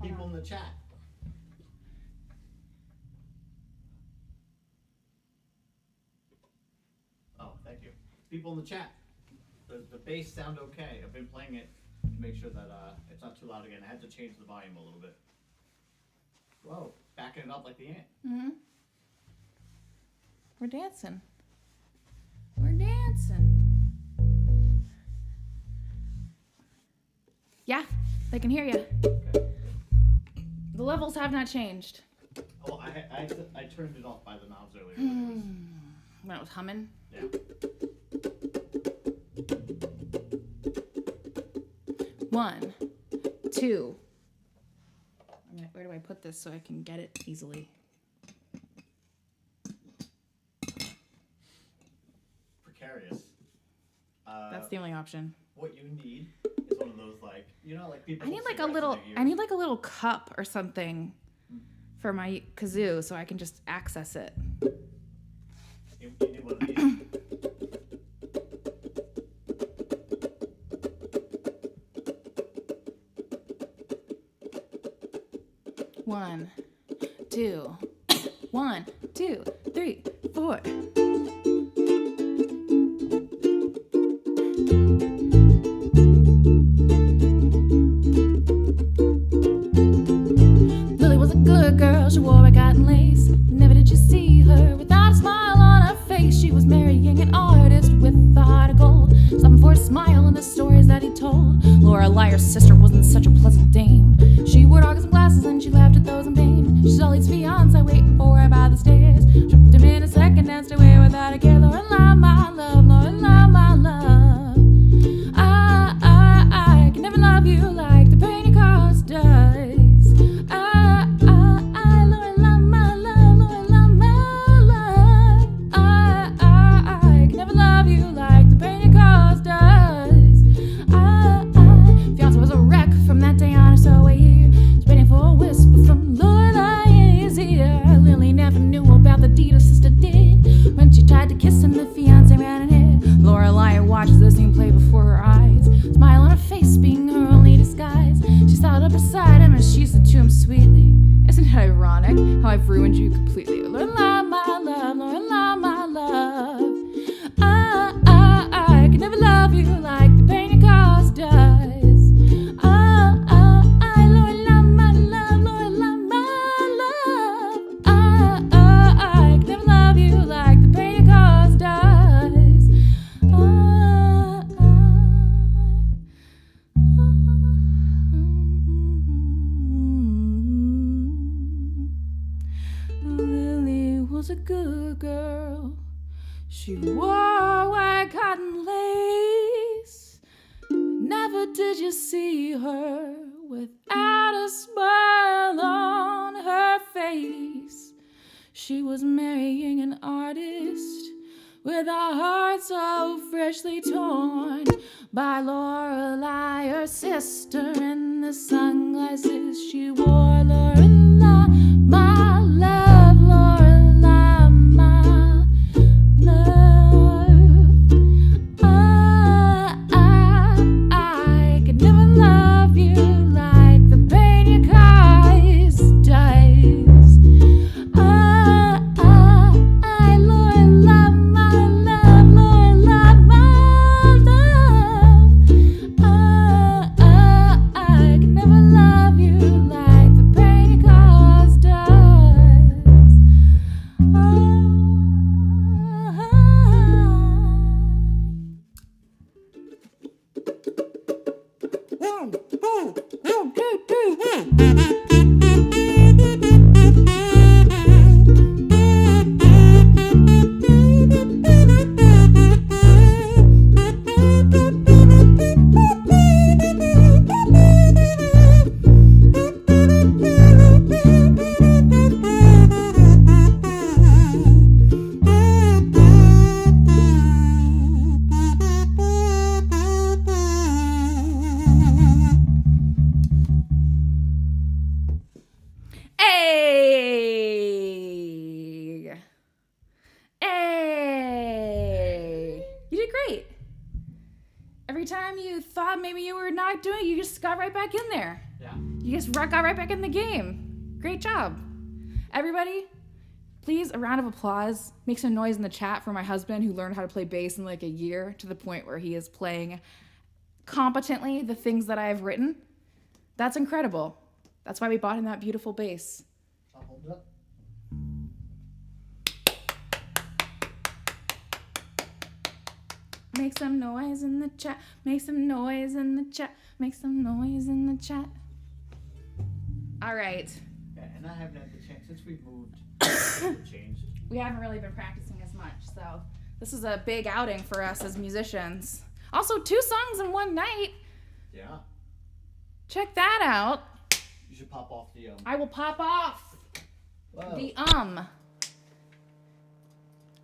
People in the chat. Oh, thank you. People in the chat. The bass sound okay. I've been playing it to make sure that it's not too loud again. I had to change the volume a little bit. Whoa, backing it up like the ant. Mm-hmm. We're dancing. We're dancing. Yeah, they can hear you. Okay. The levels have not changed. Oh, I turned it off by the knobs earlier. When it was humming? Yeah. One, two. Where do I put this so I can get it easily? Precarious. That's the only option. What you need is one of those like people. I need like a little cup or something for my kazoo so I can just access it. You need one of these. One, two, 1, 2, 3, 4. Lily a smile in the stories that he told. Lorelei, her sister, wasn't such a pleasant dame. She wore dogs and glasses and she laughed at those in pain. She saw his fiance waiting for her by the stairs. Tripped him in a second, danced away without a care. Lorelei, my love, Lorelei, my love. I can never love you like the painted cars does. Lorelei, my love, Lorelei, my love. I can never love you like the painted cars does. Fiance was a wreck from that day on, so I hear. Was waiting for a whisper from Lorelei in his ear. Lily never knew about the deed her sister did. When she tried to kiss him, the fiance ran and hid. Lorelei watches the scene play before her eyes. Smile on her face being her only disguise. She sat up beside him and she said to him sweetly, "Isn't it ironic how I've ruined you completely? Lorelei, my love, Lorelei, my love. I can never love you like the painted cars does. Lorelei, my love, Lorelei, my love. I can never love you like the painted cars does. Lily was a good girl. She wore white cotton lace. Never did you see her without a smile on her face. She was marrying an artist with a heart so freshly torn by Lorelei, her sister, and the sunglasses she wore. Lorelei, my love, Lorelei, my love. I could never love you like the painted cars does. Lorelei, my love, Lorelei, my love. I could never love you like the painted cars does. Hey! Hey! You did great. Every time you thought maybe you were not doing it, you just got right back in there. Yeah. You just got right back in the game. Great job. Everybody, please, a round of applause. Make some noise in the chat for my husband who learned how to play bass in like a year to the point where he is playing competently the things that I have written. That's incredible. That's why we bought him that beautiful bass. I'll hold it up. Make some noise in the chat. Make some noise in the chat. Make some noise in the chat. All right. Yeah, and I haven't had the chance since we've moved. Changed. We haven't really been practicing as much, so this is a big outing for us as musicians. Also, 2 songs in one night. Yeah. Check that out. You should pop off the I will pop off Whoa. the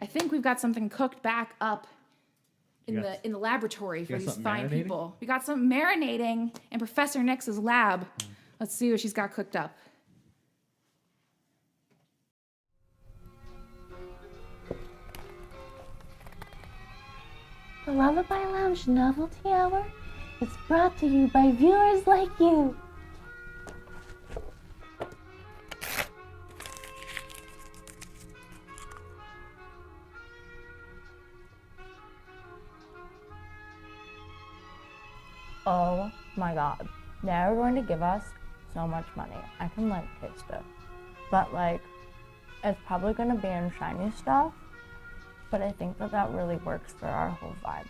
I think we've got something cooked back up in the laboratory for these fine people. We got some marinating in Professor Nix's lab. Let's see what she's got cooked up. The Lullaby Lounge Novelty Hour is brought to you by viewers like you. Oh my god. They're going to give us so much money. I can like taste it. But like, it's probably going to be in shiny stuff. But I think that really works for our whole vibe.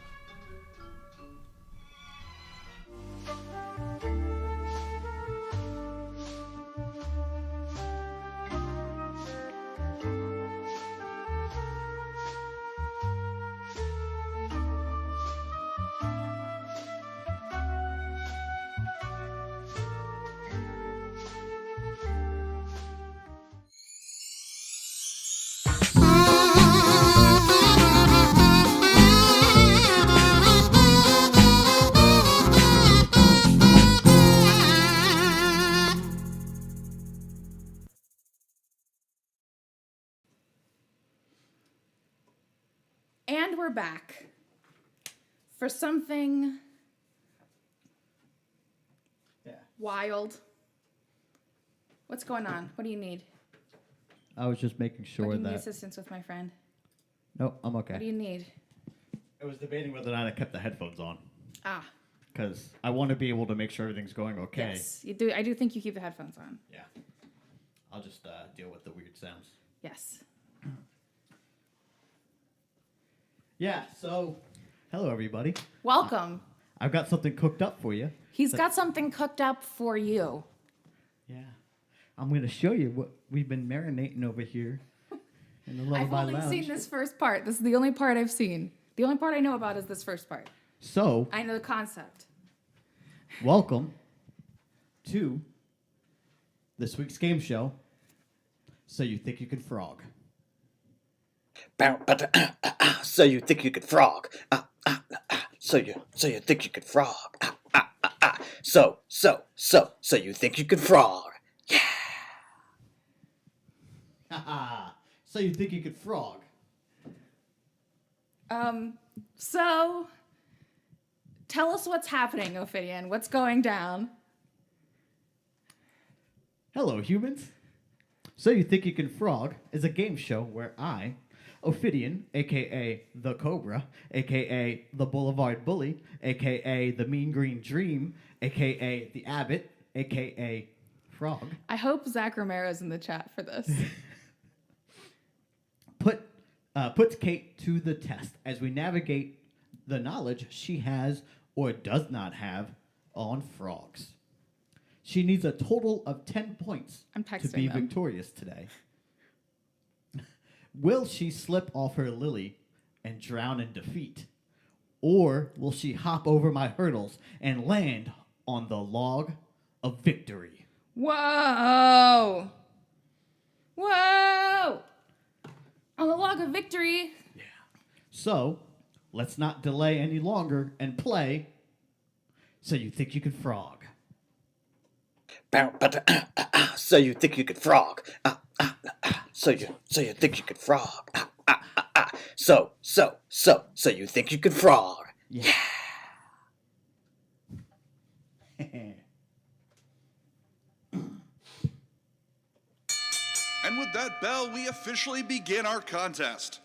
we're back for something wild. What's going on? What do you need? I was just making sure What do you that. need assistance with, my friend? No, I'm okay. What do you need? I was debating whether or not I kept the headphones on. Ah. Because I want to be able to make sure everything's going okay. Yes, you do. I do think you keep the headphones on. Yeah. I'll just deal with the weird sounds. Yes. Yeah, so hello, everybody. Welcome. I've got something cooked up for you. He's got something cooked up for you. Yeah. I'm going to show you what we've been marinating over here in the Lullaby I've only Lounge. seen this first part. This is the only part I've seen. The only part I know about is this first part. So, I know the concept. welcome to this week's game show, So You Think You Can Frog. So you think you could frog? So you think you could frog? So you think you could frog? Haha. So you think you could frog? So tell us what's happening, Ophidian. What's going down? Hello, humans. So You Think You Can Frog is a game show where I, Ophidian, a.k.a. the Cobra, a.k.a. the Boulevard Bully, a.k.a. the Mean Green Dream, a.k.a. the Abbot, a.k.a. Frog, I hope Zach Romero's in the chat for this. puts Kate to the test as we navigate the knowledge she has or does not have on frogs. She needs a total of 10 points to be victorious today. Will she slip off her lily and drown in defeat? Or will she hop over my hurdles and land on the log of victory? Whoa! Whoa! On the log of victory. Yeah. So, let's not delay any longer and play So You Think You Can Frog. So you think you could frog? So you think you could frog? So you think you could frog? Yeah. And with that bell, we officially begin our contest.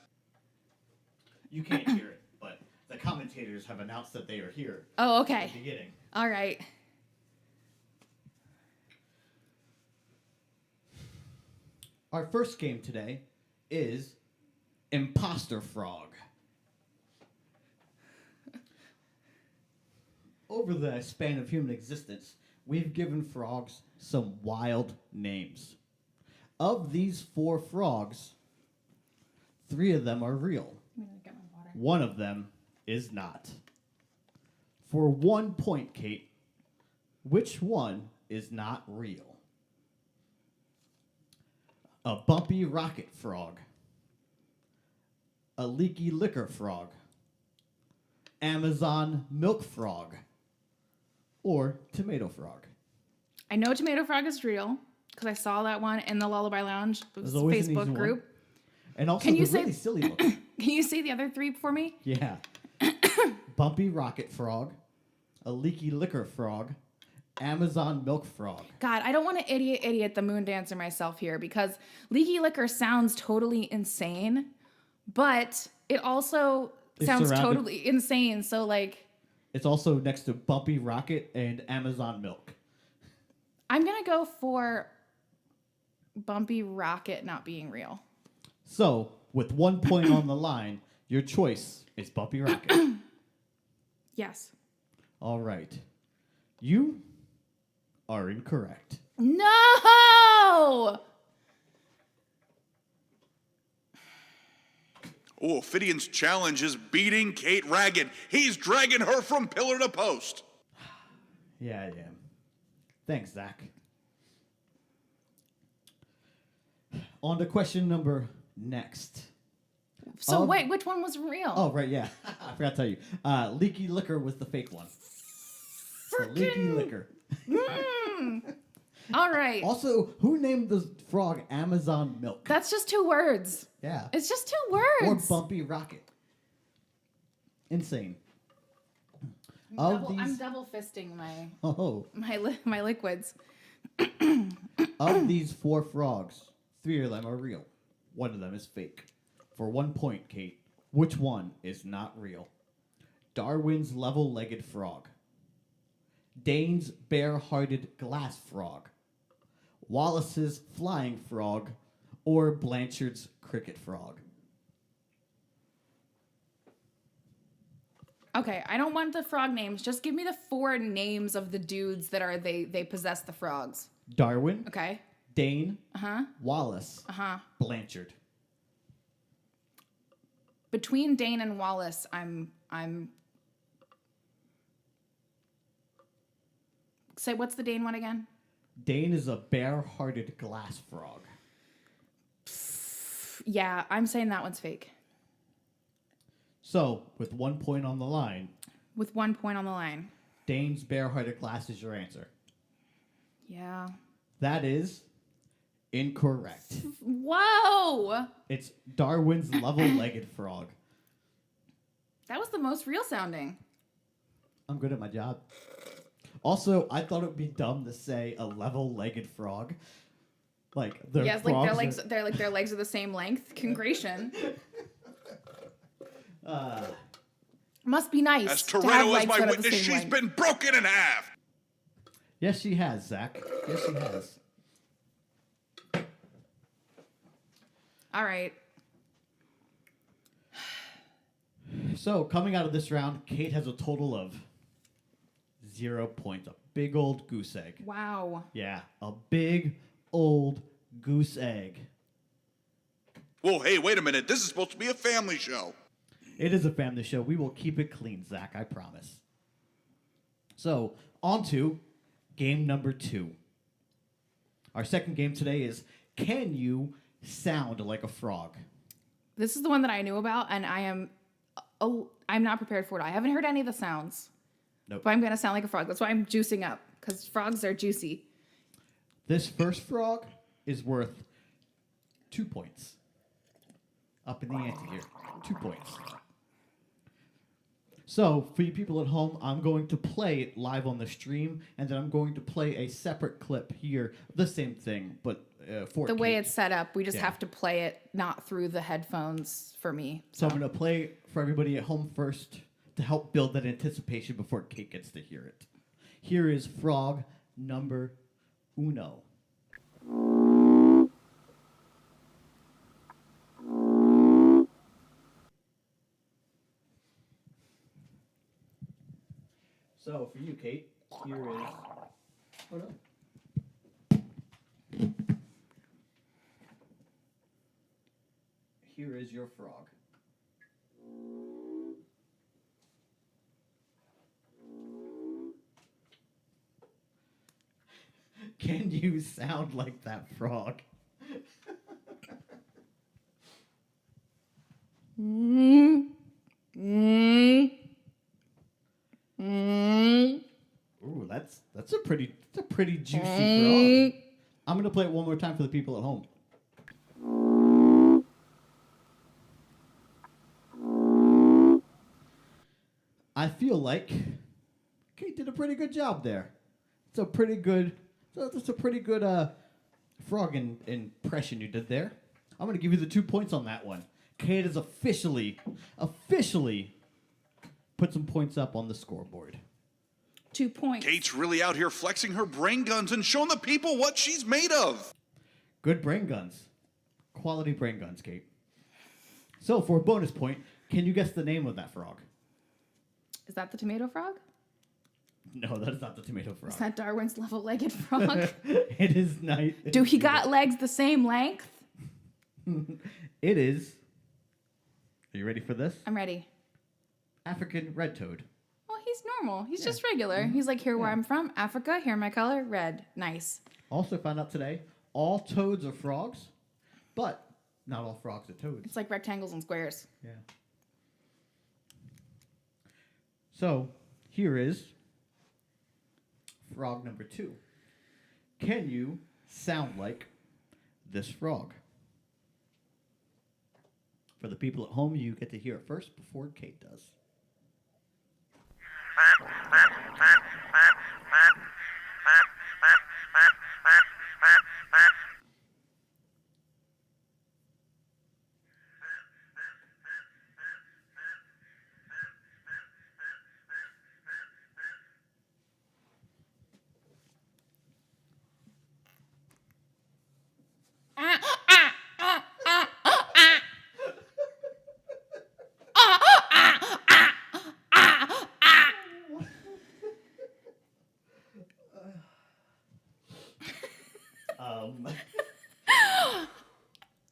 You can't hear it, but the commentators have announced that they are here. Oh, okay. At the beginning. All right. Our first game today is Imposter Frog. Over the span of human existence, we've given frogs some wild names. Of these 4 frogs, 3 of them are real. One of them is not. For 1 point, Kate, which one is not real? A bumpy rocket frog, a leaky liquor frog, Amazon milk frog, or tomato frog. I know Tomato Frog is real because I saw that one in the Lullaby Lounge Facebook group. One. And also Can you really silly look. Can you say the other 3 for me? Yeah. Bumpy rocket frog, a leaky liquor frog, Amazon milk frog. God, I don't want to idiot the moon dancer myself here because leaky liquor sounds totally insane, but it also sounds totally insane. So like, it's also next to Bumpy Rocket and Amazon milk. I'm gonna go for Bumpy Rocket not being real. So, with 1 point on the line, your choice is Bumpy Rocket. Yes. All right. You are incorrect. No! Oh, Ophidian's challenge is beating Kate Ragged. He's dragging her from pillar to post. Yeah, I am. Thanks, Zach. On to question number next. So wait, which one was real? Oh, right, yeah. I forgot to tell you. Leaky liquor was the fake one. The leaky liquor. All right. Also, who named the frog Amazon milk? That's just 2 words. Yeah. It's just 2 Or words. Bumpy Rocket. Insane. I'm double fisting my liquids. Of these 4 frogs, 3 of them are real. 1 of them is fake. For 1 point, Kate, which one is not real? Darwin's level-legged frog, Dane's bare-hearted glass frog, Wallace's flying frog, or Blanchard's cricket frog. Okay, I don't want the frog names. Just give me the 4 names of the dudes that are they possess the frogs. Darwin. Okay. Dane. Wallace. Blanchard. Between Dane and Wallace, I'm Say, what's the Dane one again? Dane is a bare-hearted glass frog. Yeah, I'm saying that one's fake. So, with 1 point on the line. With 1 point on the line. Dane's bare-hearted glass is your answer. Yeah. That is incorrect. Whoa! It's Darwin's level-legged frog. That was the most real sounding. I'm good at my job. Also, I thought it would be dumb to say a level-legged frog. Like their their legs are the same length. Congration. Must be nice. As to have Toretto is legs my that are the witness, same she's length. been broken in half. Yes, she has, Zach. Yes, she has. All right. So, coming out of this round, Kate has a total of 0 points. A big old goose egg. Wow. Yeah, a big old goose egg. Whoa, hey, wait a minute. This is supposed to be a family show. It is a family show. We will keep it clean, Zach, I promise. So, on to game number 2. Our second game today is, can you sound like a frog? This is the one that I knew about, and I'm not prepared for it. I haven't heard any of the sounds. Nope. But I'm going to sound like a frog. That's why I'm juicing up, because frogs are juicy. This first frog is worth 2 points. Up in the ante here. 2 points. So, for you people at home, I'm going to play it live on the stream, and then I'm going to play a separate clip here. The same thing, but for The way Kate. it's set up, we just Yeah. have to play it not through the headphones for me. So I'm going to play for everybody at home first to help build that anticipation before Kate gets to hear it. Here is frog number 1. So for you, Kate, here is... Oh, no. Here is your frog. Can you sound like that frog? Ooh, that's a pretty juicy frog. I'm gonna play it one more time for the people at home. I feel like Kate did a pretty good job there. It's a pretty good frog impression you did there. I'm going to give you the 2 points on that one. Kate has officially put some points up on the scoreboard. 2 points. Kate's really out here flexing her brain guns and showing the people what she's made of. Good brain guns. Quality brain guns, Kate. So, for a bonus point, can you guess the name of that frog? Is that the tomato frog? No, that is not the tomato frog. Is that Darwin's level-legged frog? It is nice. Do he got legs the same length? It is. Are you ready for this? I'm ready. African red toad. Well, he's normal. He's just regular. He's like, here where I'm from, Africa, here my color, red. Nice. Also found out today, all toads are frogs, but not all frogs are toads. It's like rectangles and squares. Yeah. So, here is frog number 2. Can you sound like this frog? For the people at home, you get to hear it first before Kate does.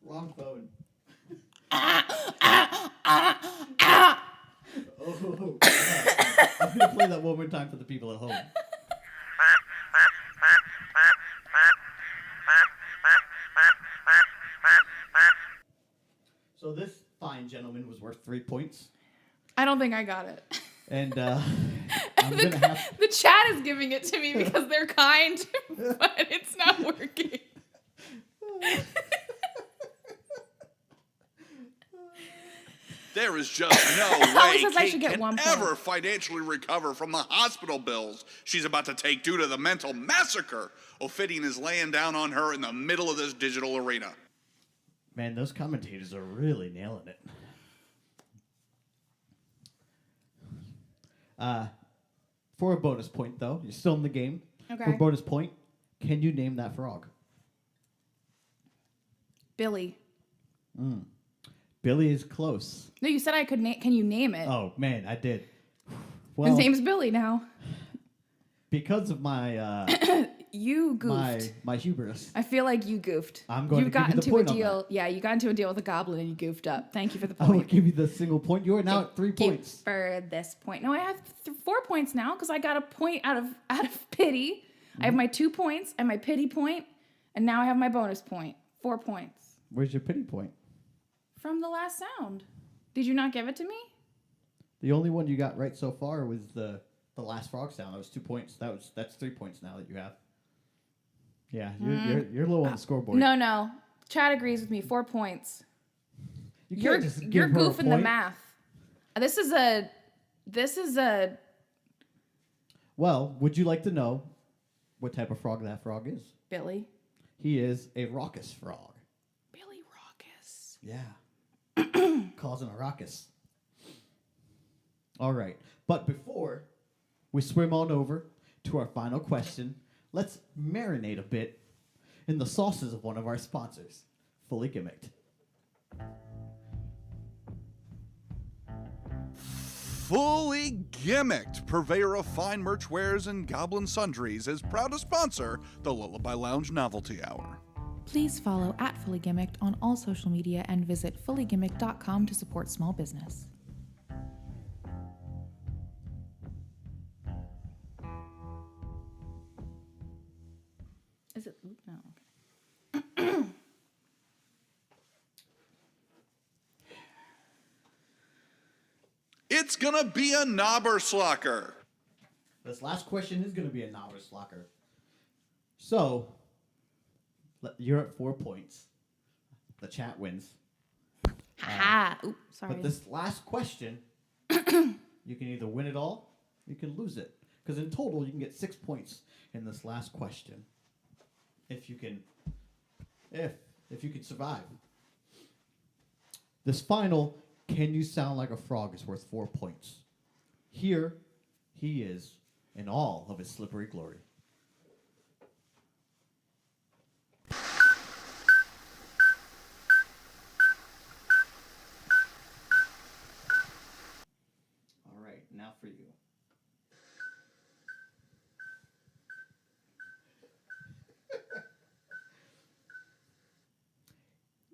Wrong phone. I'm gonna play that one more time for the people at home. So this fine gentleman was worth 3 points. I don't think I got it. And I'm gonna have The chat is giving it to me because they're kind, but it's not working. There is just no Holly way says I Kate should get can 1 point. ever financially recover from the hospital bills she's about to take due to the mental massacre Ophidian is laying down on her in the middle of this digital arena. Man, those commentators are really nailing it. For a bonus point, though, you're still in the game. Okay. For a bonus point, can you name that frog? Billy. Billy is close. No, you said I could name. Can you name it? Oh, man, I did. His name's Billy now. Because of my You goofed. my hubris. I feel like you goofed. I'm going You've to give you gotten the to point a on deal. Yeah, you got into a deal with a goblin and you goofed up. Thank you for the I will point. give you the single point. You are now at 3 Thank you points. for this point. No, I have 4 points now because I got a point out of pity. I have my 2 points and my pity point, and now I have my bonus point. 4 points Where's your pity point? from the last sound. Did you not give it to me? The only one you got right so far was the last frog sound. That was 2 points. That's 3 points now that you have. Yeah, you're low on the scoreboard. No. Chad agrees with me. 4 points. You're goofing the math. This is a. Well, would you like to know what type of frog that frog is? Billy. He is a raucous frog. Billy Raucous. Yeah. Causing a ruckus. All right. But before we swim on over to our final question, let's marinate a bit in the sauces of one of our sponsors, Fully Gimmicked. Fully Gimmicked, purveyor of fine merch wares and goblin sundries, is proud to sponsor the Lullaby Lounge Novelty Hour. Please follow @FullyGimmicked on all social media and visit fullygimmicked.com to support small business. Is it? No. Okay. It's gonna be a knobberslocker. This last question is going to be a knobberslocker. So, you're at 4 points. The chat wins. Oops, sorry. But this last question, you can either win it all, you can lose it. Because in total, you can get 6 points in this last question. If you can survive. This final, can you sound like a frog, is worth 4 points. Here, he is in all of his slippery glory. All right, now for you.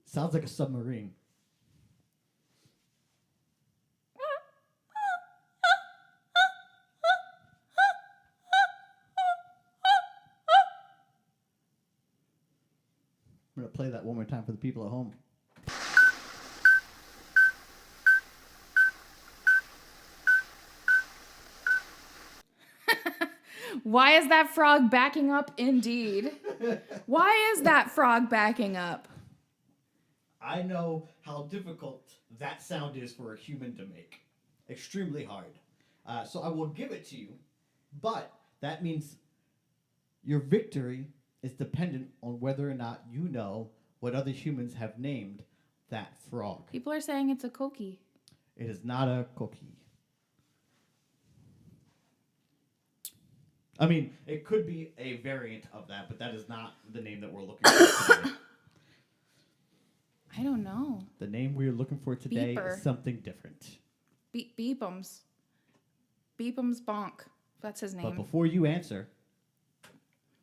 Sounds like a submarine. I'm going to play that one more time for the people at home. Why is that frog backing up? Indeed. Why is that frog backing up? I know how difficult that sound is for a human to make. Extremely hard. So I will give it to you, but that means your victory is dependent on whether or not you know what other humans have named that frog. People are saying it's a cookie. It is not a cookie. I mean, it could be a variant of that, but that is not the name that we're looking for today. I don't know. The name we're looking for today Beeper. is something different. Beepums. Beepums Bonk. That's his name. But before you answer,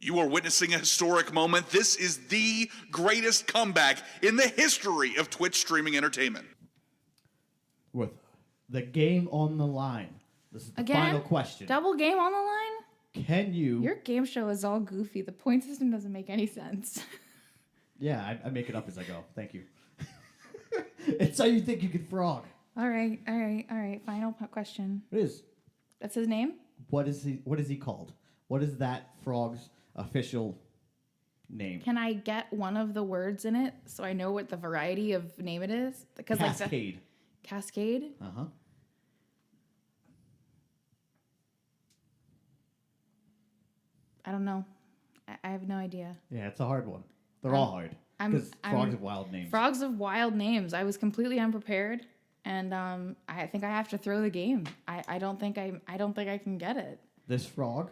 You are witnessing a historic moment. This is the greatest comeback in the history of Twitch streaming entertainment. with the game on the line, this is the Again? final question. Double game on the line? Can you... Your game show is all goofy. The point system doesn't make any sense. Yeah, I make it up as I go. Thank you. It's how you think you can frog. All right. Final question. It is. That's his name? What is he called? What is that frog's official name? Can I get one of the words in it so I know what the variety of name it is? Because Cascade. Cascade? Uh-huh. I don't know. I have no idea. Yeah, it's a hard one. They're all hard. Because frogs have wild names. Frogs have wild names. I was completely unprepared, and I think I have to throw the game. I don't think I can get it. This frog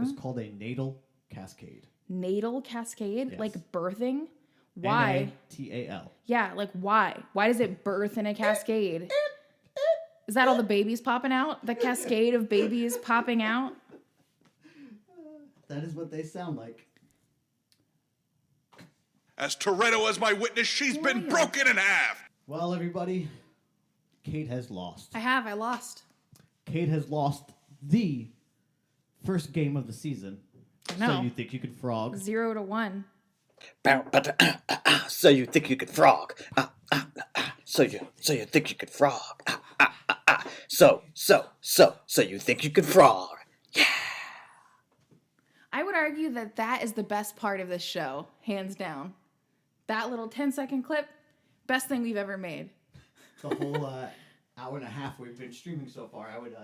is called a natal cascade. Natal cascade, Yes. like birthing. Why? Natal. Yeah, like why? Why does it birth in a cascade? Is that all the babies popping out? The cascade of babies popping out? That is what they sound like. As Toretto as my witness, she's been broken in half. Well, everybody, Kate has lost. I lost. Kate has lost the first game of the season. No. So you think you could frog? 0-1. So you think you could frog? So you think you could frog? So you think you could frog? I would argue that is the best part of this show, hands down. That little 10-second clip, best thing we've ever made. The whole hour and a half we've been streaming so far, I would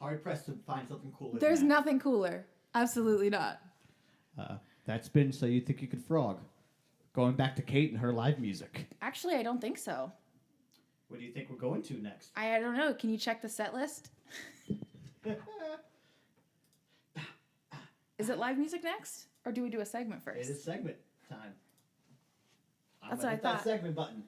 hard pressed to find something cooler. There's than that. nothing cooler. Absolutely not. That's been So You Think You Could Frog. Going back to Kate and her live music. Actually, I don't think so. What do you think we're going to next? I don't know. Can you check the set list? Is it live music next? Or do we do a segment first? It is segment time. That's what I hit thought. that segment button.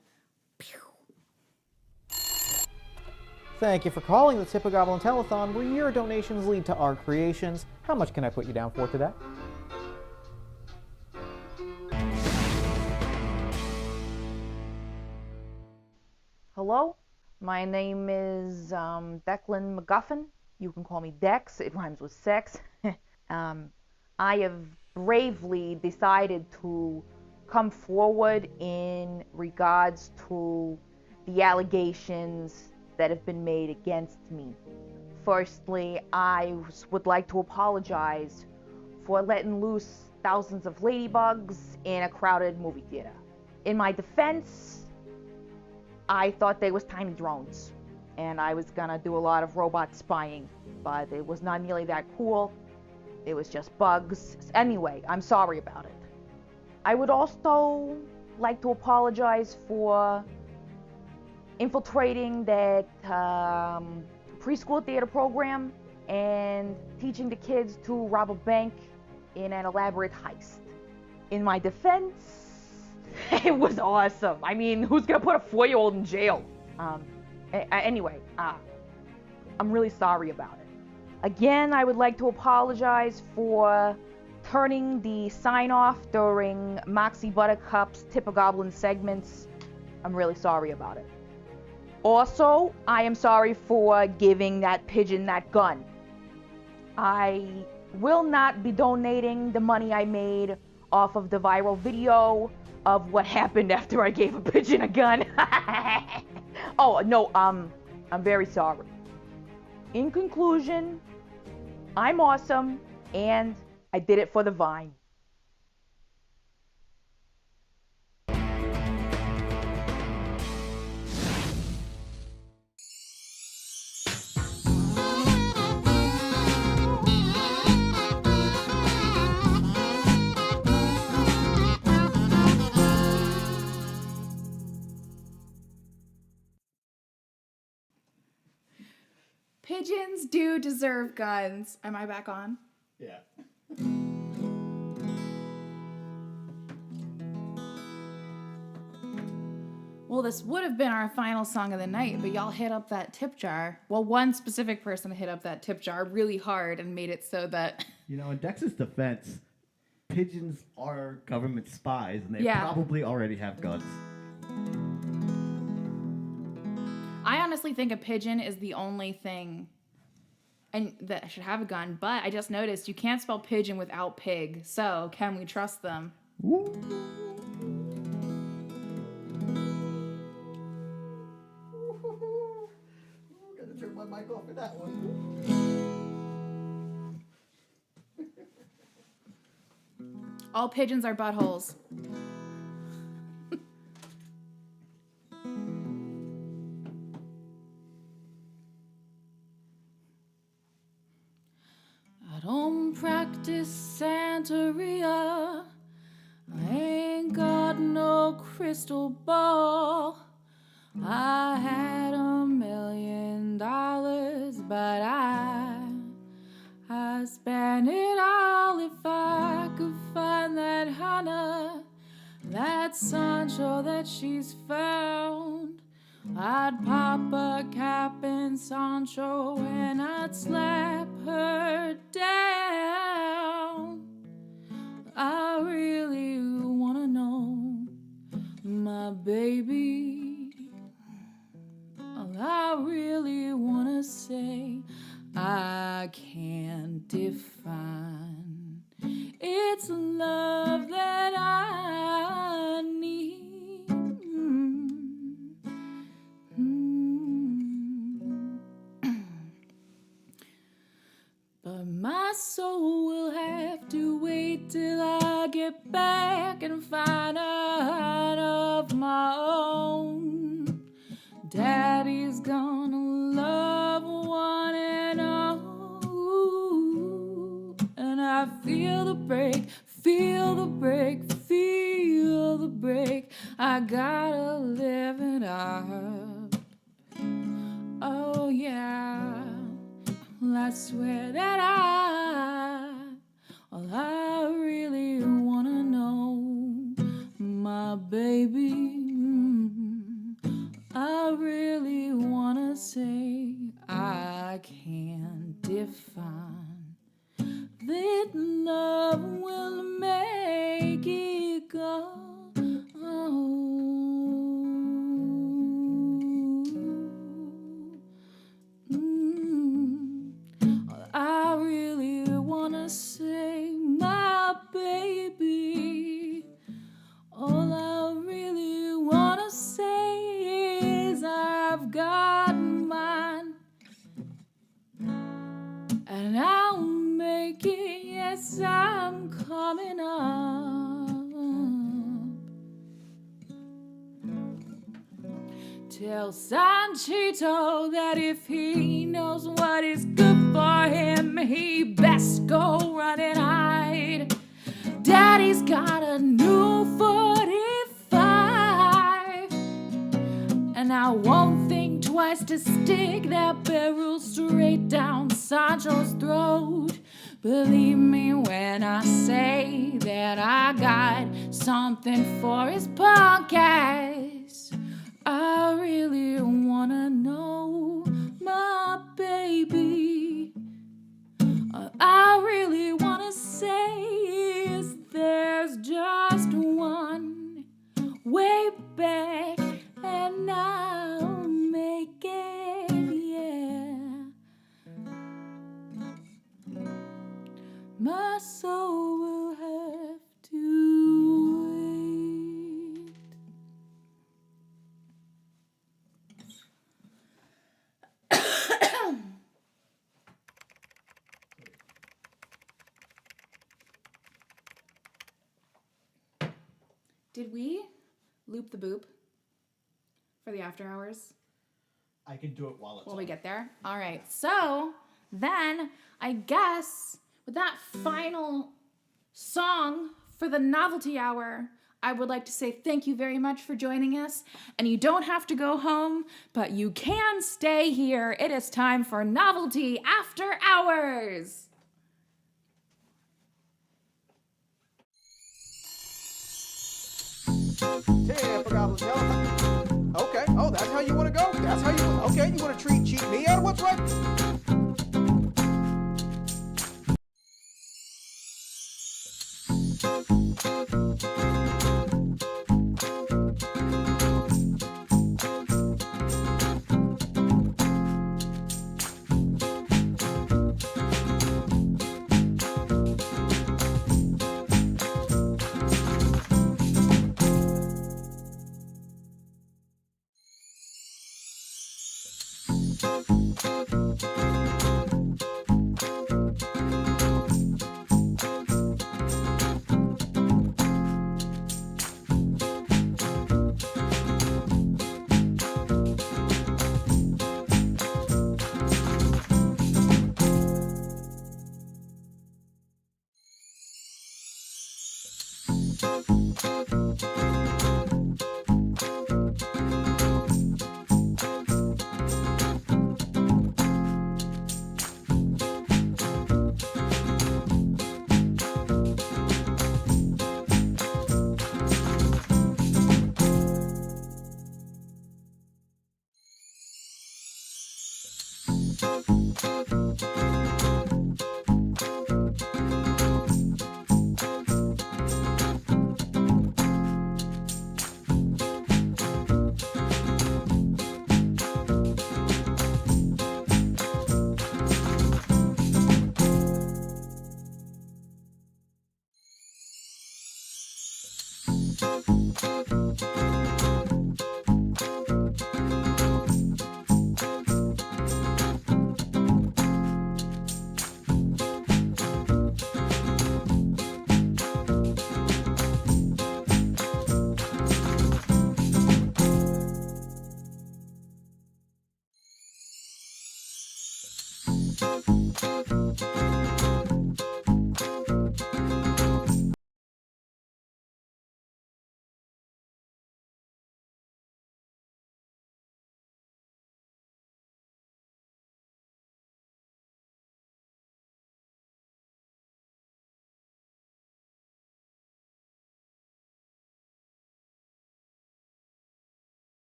Thank you for calling the Tip of Goblin Telethon, where your donations lead to our creations. How much can I put you down for today? Hello, my name is Declan McGuffin. You can call me Dex. It rhymes with sex. I have bravely decided to come forward in regards to the allegations that have been made against me. Firstly, I would like to apologize for letting loose thousands of ladybugs in a crowded movie theater. In my defense, I thought they was tiny drones, and I was gonna do a lot of robot spying, but it was not nearly that cool. It was just bugs. Anyway, I'm sorry about it. I would also like to apologize for infiltrating that preschool theater program and teaching the kids to rob a bank in an elaborate heist. In my defense, it was awesome. I mean, who's gonna put a 4-year-old in jail? Anyway, I'm really sorry about it. Again, I would like to apologize for turning the sign off during Moxie Buttercup's Tip of Goblin segments. I'm really sorry about it. Also, I am sorry for giving that pigeon that gun. I will not be donating the money I made off of the viral video of what happened after I gave a pigeon a gun. Oh, no, I'm very sorry. In conclusion, I'm awesome, and I did it for the Vine. pigeons do deserve guns. Am I back on? Yeah. Well, this would have been our final song of the night, but y'all hit up that tip jar. Well, one specific person hit up that tip jar really hard and made it so that... You know, in Dex's defense, pigeons are government spies, and they Yeah. probably already have guns. I honestly think a pigeon is the only thing and that should have a gun, but I just noticed you can't spell pigeon without pig, so can we trust them? Gotta turn my mic off for that one. All pigeons are buttholes. I don't practice Santeria. I ain't got no crystal ball. I had $1 million, but I spent it all. If I could find that Hannah, that Sancho that she's found, I'd pop a cap in Sancho and I'd slap her down. I really wanna know, my baby. All I really wanna say, I can't define. It's love that I need. But my soul will have to wait till I get back and find a heart of my own. Daddy's gonna love one and all. And I feel the break, feel the break, feel the break. I gotta live it up. Oh yeah. Well, I swear that all I really wanna know, my baby, I really wanna say, I can't define that love will make it go. I really wanna say, my baby. All I really wanna say is I've got mine, and I'll make it. Yes, I'm coming up. Tell Sanchito that if he knows what is good for him, he best go run and hide. Daddy's got a new 45, and I won't think twice to stick that barrel straight down Sancho's throat. Believe me when I say that I got something for his punk ass. I really wanna know, my baby. All I really wanna say is there's just one way back, and I'll make it, yeah. My soul will have to wait. Did we loop the boop for the after hours? I can do it while it's Will we get there? All right. So then I guess with that final song for the novelty hour, I would like to say thank you very much for joining us. And you don't have to go home, but you can stay here. It is time for Novelty After Hours. Tipper Goblin Telephone. Okay. Oh, that's how you want to go? That's how you... Okay, you want to cheat me out of what's right?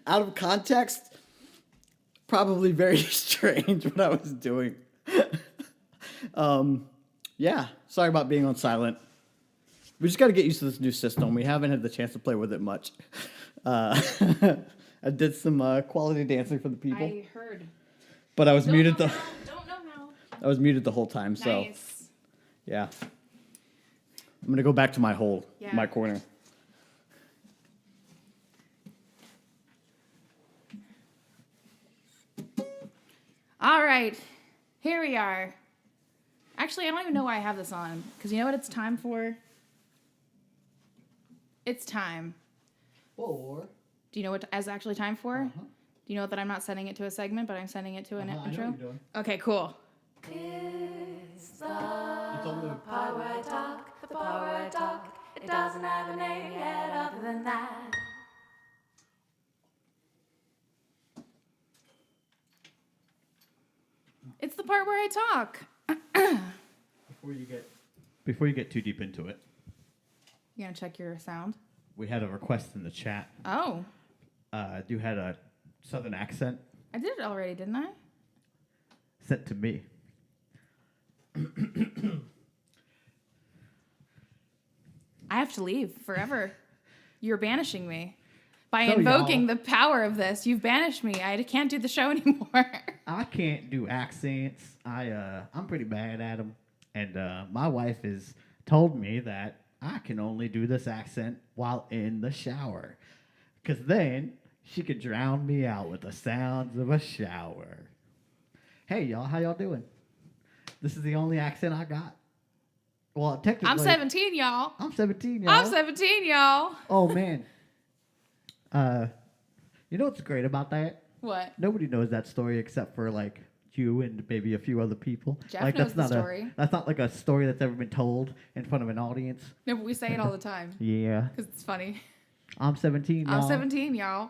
Out of context, probably very strange what I was doing. Yeah, sorry about being on silent. We just got to get used to this new system. We haven't had the chance to play with it much. I did some quality dancing for the people. I heard. But I was muted Don't know how. I was muted the whole time, so Nice. yeah. I'm gonna go back to my hole, Yeah. my corner. All right, here we are. Actually, I don't even know why I have this on, because you know what it's time for? It's time. For? Do you know what it's actually time for? Do you know that I'm not sending it to a segment, but I'm sending it to an I know what intro? you're doing. Okay, cool. It's the It's on the part where I talk, the part where I talk. It doesn't have a name yet other than that. It's the part where I talk. Before you get too deep into it, You gonna check your sound? we had a request in the chat. Oh, You had a southern accent I did it already, didn't I? sent to me. I have to leave forever. You're banishing me. By So, invoking y'all- the power of this, you've banished me. I can't do the show anymore. I can't do accents. I'm pretty bad at them, and my wife has told me that I can only do this accent while in the shower, because then she could drown me out with the sounds of a shower. Hey y'all, how y'all doing? This is the only accent I got. Well, technically, I'm 17, y'all. I'm 17, y'all. I'm 17, y'all. Oh man. You know what's great about that? What? Nobody knows that story except for like you and maybe a few other people. Jeff like knows that's the not story. that's not like a story that's ever been told in front of an audience. No, but we say it all the time. Yeah. Because it's funny. I'm 17, y'all. I'm 17, y'all.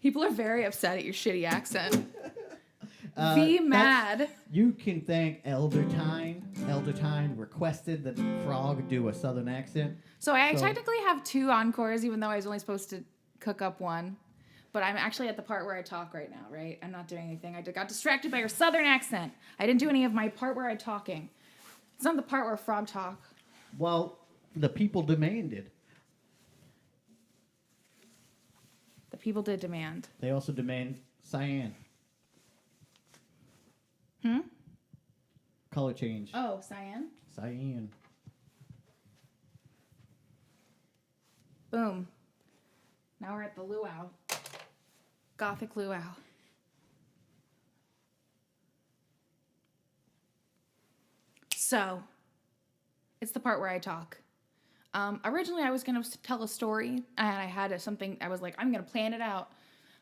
People are very upset at your shitty accent. Be mad. You can thank Elder Tyne. Elder Tyne requested that Frog do a southern accent. So I technically have 2 encores, even though I was only supposed to cook up 1. But I'm actually at the part where I talk right now, right? I'm not doing anything. I got distracted by your southern accent. I didn't do any of my part where I'm talking. It's not the part where Frog talk. Well, the people demanded. The people did demand. They also demand cyan. Color change. Oh, cyan? Cyan. Boom. Now we're at the luau. Gothic luau. So, it's the part where I talk. Originally, I was going to tell a story, and I had something, I was like, I'm going to plan it out,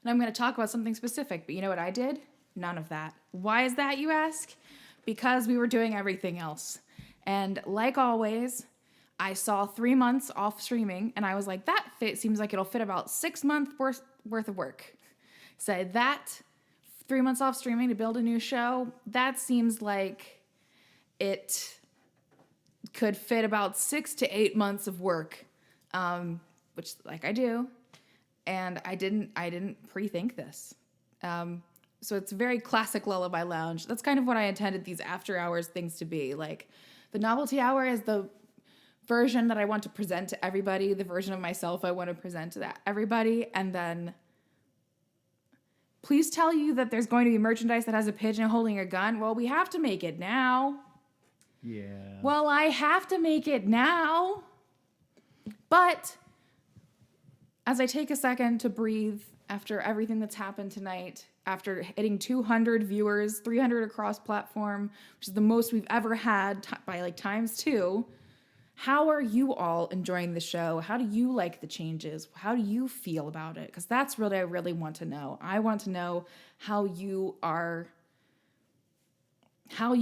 and I'm going to talk about something specific. But you know what I did? None of that. Why is that, you ask? Because we were doing everything else. And like always, I saw 3 months off streaming, and I was like, that seems like it'll fit about 6 months worth of work. So that 3 months off streaming to build a new show, that seems like it could fit about 6 to 8 months of work, which like I do, and I didn't pre-think this. So it's very classic Lullaby Lounge. That's kind of what I intended these after hours things to be. Like the novelty hour is the version that I want to present to everybody, the version of myself I want to present to everybody, and then please tell you that there's going to be merchandise that has a pigeon holding a gun. Well, we have to make it now. Yeah. Well, I have to make it now. But as I take a second to breathe after everything that's happened tonight, after hitting 200 viewers, 300 across platform, which is the most we've ever had by like ×2, how are you all enjoying the show? How do you like the changes? How do you feel about it? Because that's really, I really want to know. I want to know how you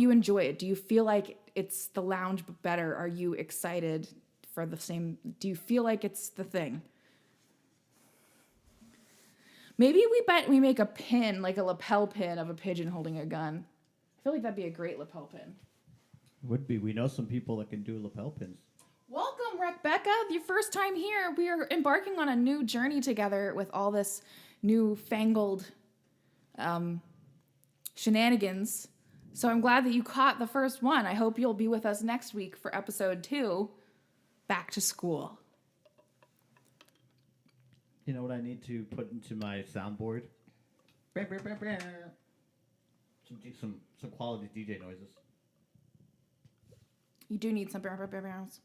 enjoy it. Do you feel like it's the lounge but better? Are you excited for the same? Do you feel like it's the thing? Maybe we make a pin, like a lapel pin of a pigeon holding a gun. I feel like that'd be a great lapel pin. Would be. We know some people that can do lapel pins. Welcome, Rebecca. Your first time here. We are embarking on a new journey together with all this newfangled shenanigans. So I'm glad that you caught the first one. I hope you'll be with us next week for episode 2, Back to School. You know what I need to put into my soundboard? Some quality DJ noises. You do need some bounce.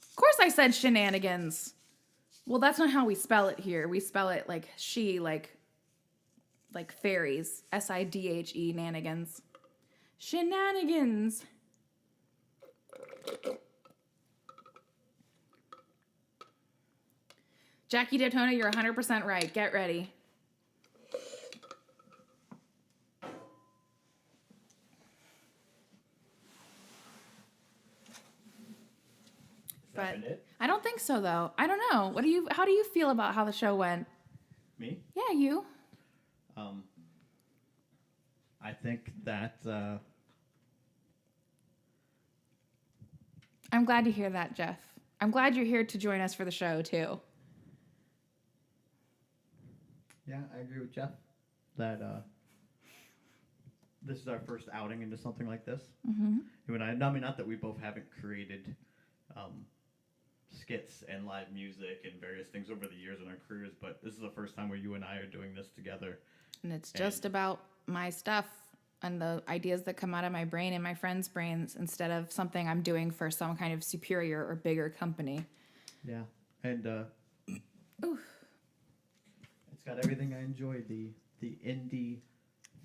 Of course I said shenanigans. Well, that's not how we spell it here. We spell it like she, like fairies. SIDHE nanigans. Shenanigans. Jackie Daytona, you're 100% right. Get ready. But I don't think so, though. I don't know. How do you feel about how the show went? Me? Yeah, you. I think that I'm glad to hear that, Jeff. I'm glad you're here to join us for the show, too. Yeah, I agree with Jeff that this is our first outing into something like this. Mm-hmm. I mean, not that we both haven't created skits and live music and various things over the years in our careers, but this is the first time where you and I are doing this together. And it's just about my stuff and the ideas that come out of my brain and my friends' brains instead of something I'm doing for some kind of superior or bigger company. Yeah. And Oof. it's got everything I enjoyed. The indie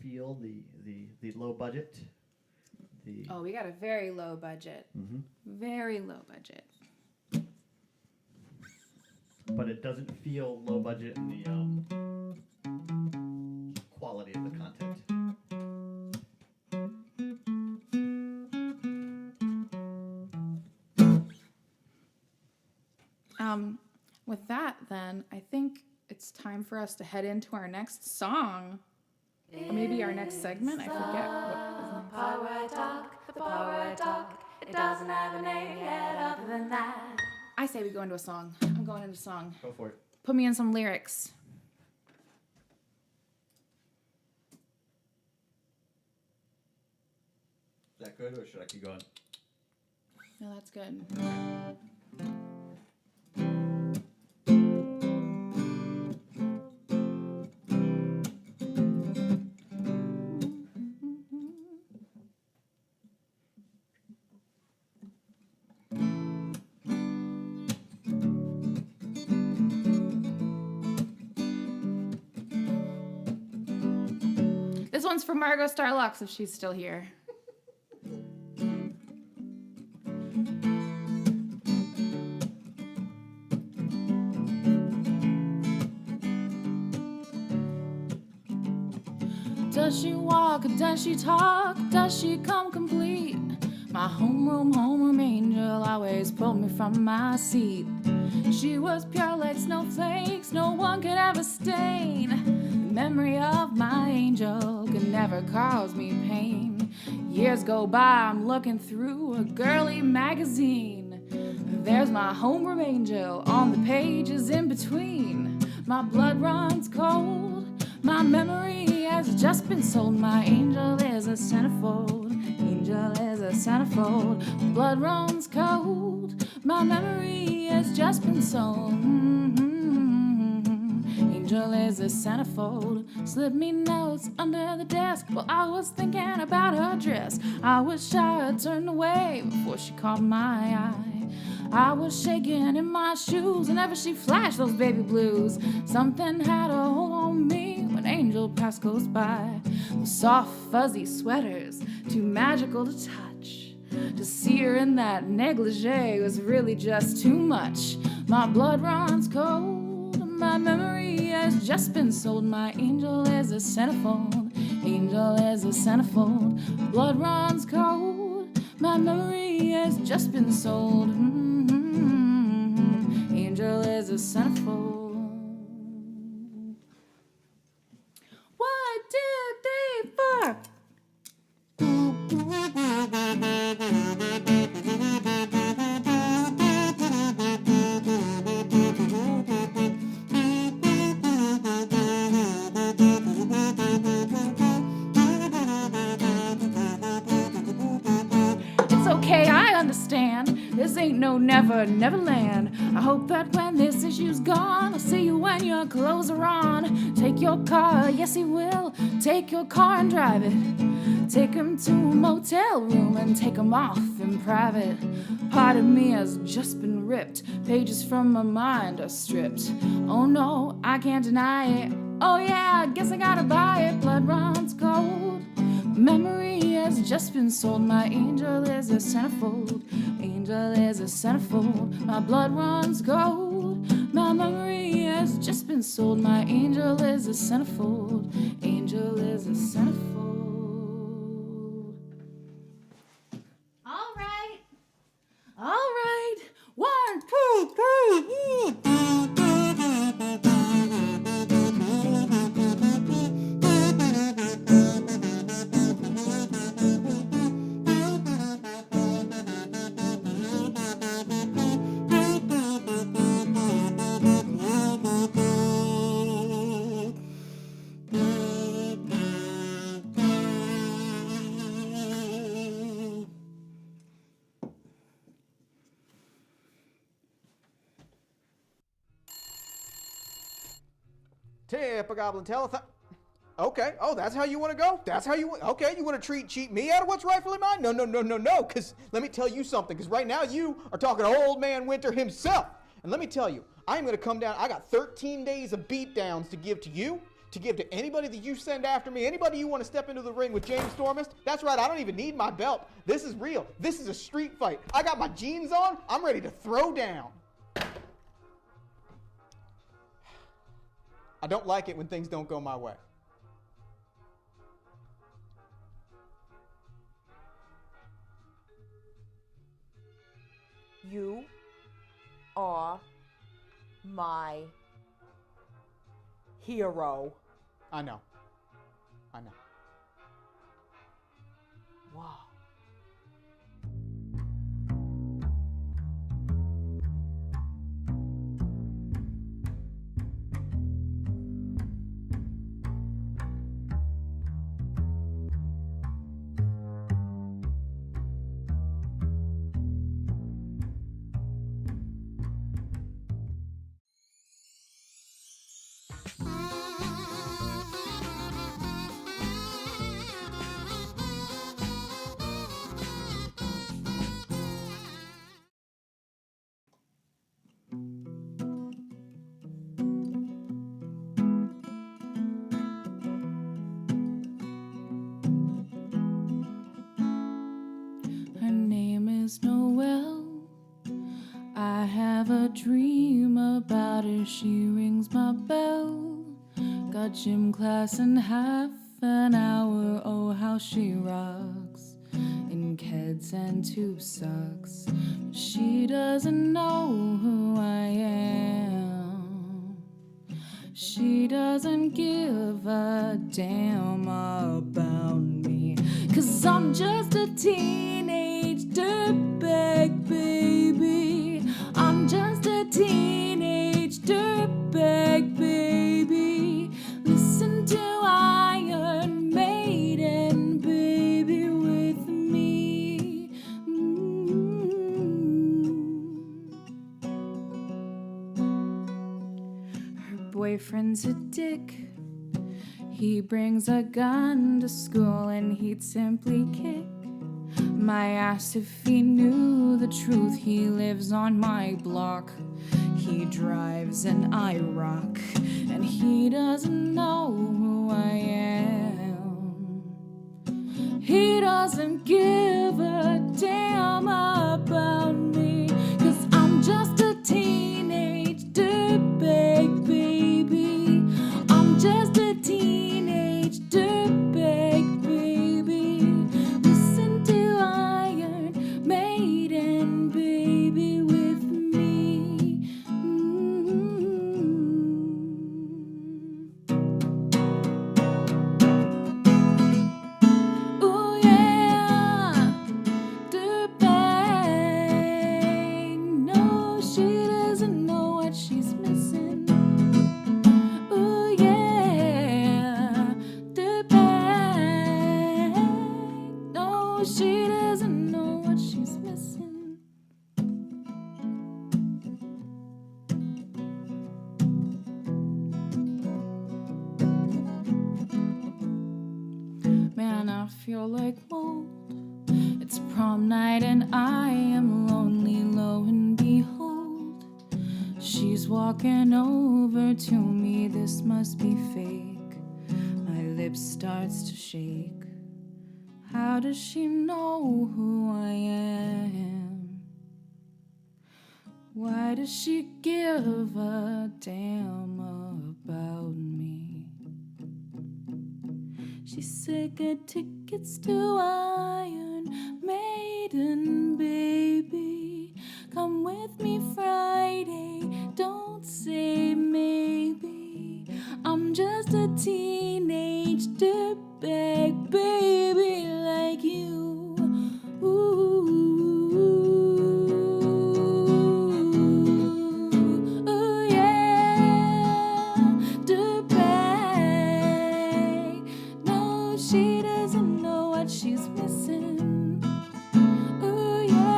feel, the low budget. Oh, we got a very low budget. Mhm. Very low budget. But it doesn't feel low budget in the quality of the content. With that, then, I think it's time for us to head into our next song. Or maybe our next segment. I forget what is next. Part where I talk, the part where I talk. It doesn't have a name yet other than that. I say we go into a song. I'm going into a song. Go for it. Put me in some lyrics. Is that good, or should I keep going? No, that's good. This one's for Margot Starlux if she's still here. Does she walk? Does she talk? Does she come complete? My homeroom angel always pulled me from my seat. She was pure like snowflakes, no one could ever stain. The memory of my angel could never cause me pain. Years go by, I'm looking through a girly magazine. There's my homeroom angel on the pages in between. My blood runs cold, my memory has just been sold. My angel is a centerfold, angel is a centerfold. Blood runs cold, my memory has just been sold. Angel is a centerfold. Slip me notes under the desk while I was thinking about her dress. I was shy, I turned away before she caught my eye. I was shaking in my shoes whenever she flashed those baby blues. Something had a hold on me when Angel passed close by. The soft fuzzy sweaters, too magical to touch. To see her in that negligee was really just too much. My blood runs cold, my memory has just been sold. My angel is a centerfold, angel is a centerfold. Blood runs cold, my memory has just been sold. Angel is a centerfold. 1, 2, 3, 4. It's okay, I understand. This ain't no never, never land. I hope that when this issue's gone, I'll see you when your clothes are on. Take your car, yes he will. Take your car and drive it. Take him to a motel room and take him off in private. Part of me has just been ripped. Pages from my mind are stripped. Oh no, I can't deny it. Oh yeah, I guess I gotta buy it. Blood runs cold. Memory has just been sold. My angel is a centerfold. Angel is a centerfold. My blood runs cold. My memory has just been sold. My angel is a centerfold. Angel is a centerfold. All right. All right. 1, 2, 3. Tip Goblin Telethon. Okay. Oh, that's how you want to go? That's how you want. Okay, you want to cheat me out of what's rightfully mine? No. Because let me tell you something. Because right now you are talking to Old Man Winter himself. And let me tell you, I am going to come down. I got 13 days of beatdowns to give to you, to give to anybody that you send after me, anybody you want to step into the ring with James Stormist. That's right, I don't even need my belt. This is real. This is a street fight. I got my jeans on. I'm ready to throw down. I don't like it when things don't go my way. You are my hero. I know. I know. Wow. Her name is Noelle. I have a dream about her. She rings my bell. Got gym class in half an hour. Oh, how she rocks in Keds and tube socks. She doesn't know who I am. She doesn't give a damn about me. 'Cause I'm just a teenage dirtbag baby. I'm just a teenage dirtbag baby. Listen to Iron Maiden, baby, with me. Her boyfriend's a dick. He brings a gun to school and he'd simply kick my ass if he knew the truth. He lives on my block. He drives and I rock. And he doesn't know who I am. He doesn't give a damn about me. 'Cause I'm just a teenage dirtbag baby. I'm just a teenage dirtbag baby. Listen to Iron Maiden, baby, with me. Ooh yeah, dirtbag. No, she doesn't know what she's missing. Ooh yeah, dirtbag. No, she doesn't know what she's missing. Man, I feel like mold. It's prom night and I am lonely, lo and behold. She's walking over to me, this must be fake. My lip starts to shake. How does she know who I am? Why does she give a damn about me? She's sick of tickets to Iron Maiden, baby. Come with me Friday, don't say maybe. I'm just a teenage dirtbag baby like you. Ooh yeah, dirtbag. No, she doesn't know what she's missing. Ooh yeah.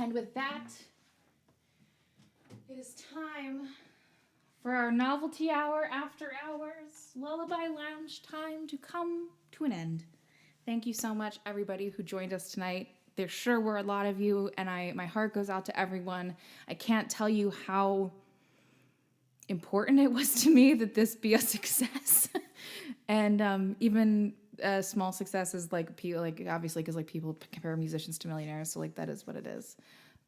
And with that, it is time for our novelty hour after hours lullaby lounge time to come to an end. Thank you so much, everybody who joined us tonight. There sure were a lot of you, and my heart goes out to everyone. I can't tell you how important it was to me that this be a success. And even small successes, like people, like obviously, because like people compare musicians to millionaires, so like that is what it is.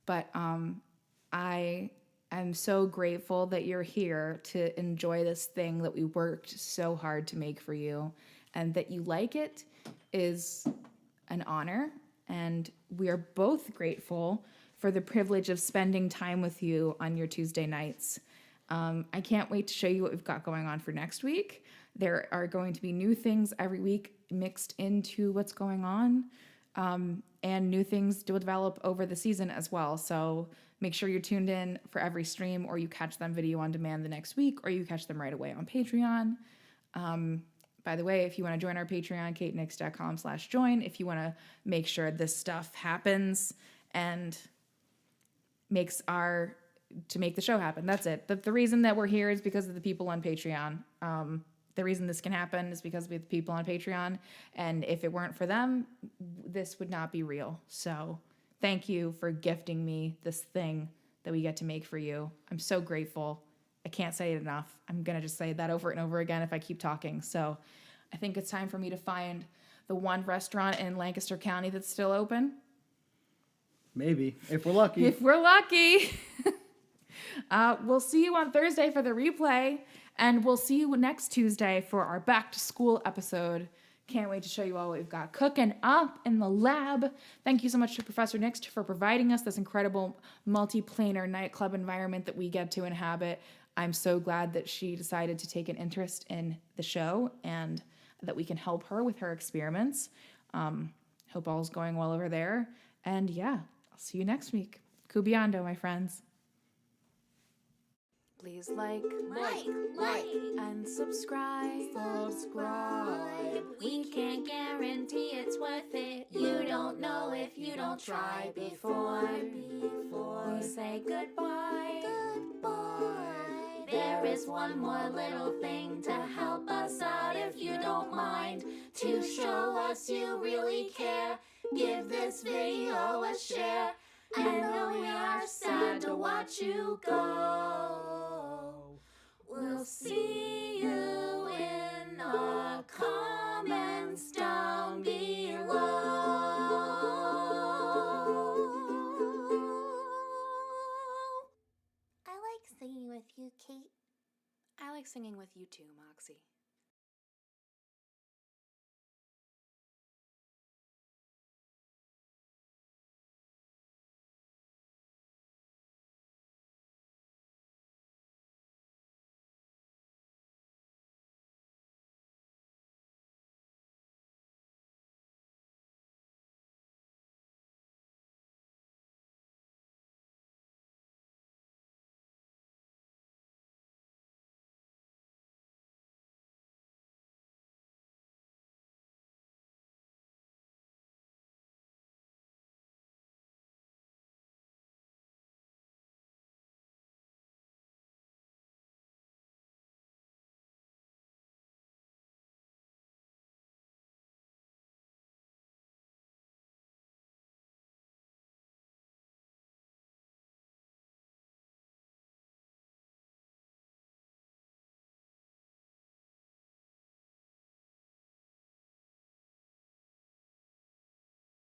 But I am so grateful that you're here to enjoy this thing that we worked so hard to make for you, and that you like it is an honor. And we are both grateful for the privilege of spending time with you on your Tuesday nights. I can't wait to show you what we've got going on for next week. There are going to be new things every week mixed into what's going on, and new things to develop over the season as well. So make sure you're tuned in for every stream, or you catch them video on demand the next week, or you catch them right away on Patreon. By the way, if you want to join our Patreon, katenix.com/join, if you want to make sure this stuff happens and to make the show happen. That's it. The reason that we're here is because of the people on Patreon. The reason this can happen is because we have the people on Patreon. And if it weren't for them, this would not be real. So thank you for gifting me this thing that we get to make for you. I'm so grateful. I can't say it enough. I'm going to just say that over and over again if I keep talking. So I think it's time for me to find the one restaurant in Lancaster County that's still open. Maybe, if we're lucky. If we're lucky. We'll see you on Thursday for the replay, and we'll see you next Tuesday for our back to school episode. Can't wait to show you all what we've got cooking up in the lab. Thank you so much to Professor Nix for providing us this incredible multi-planar nightclub environment that we get to inhabit. I'm so glad that she decided to take an interest in the show and that we can help her with her experiments. Hope all's going well over there. And yeah, I'll see you next week. Cubiando, my friends. Please like, and subscribe. We can't guarantee it's worth it. You don't know if you don't try before we say goodbye. There is one more little thing to help us out if you don't mind. To show us you really care, give this video a share. And though we are sad to watch you go, we'll see you in the comments down below. I like singing with you, Kate. I like singing with you too, Moxie.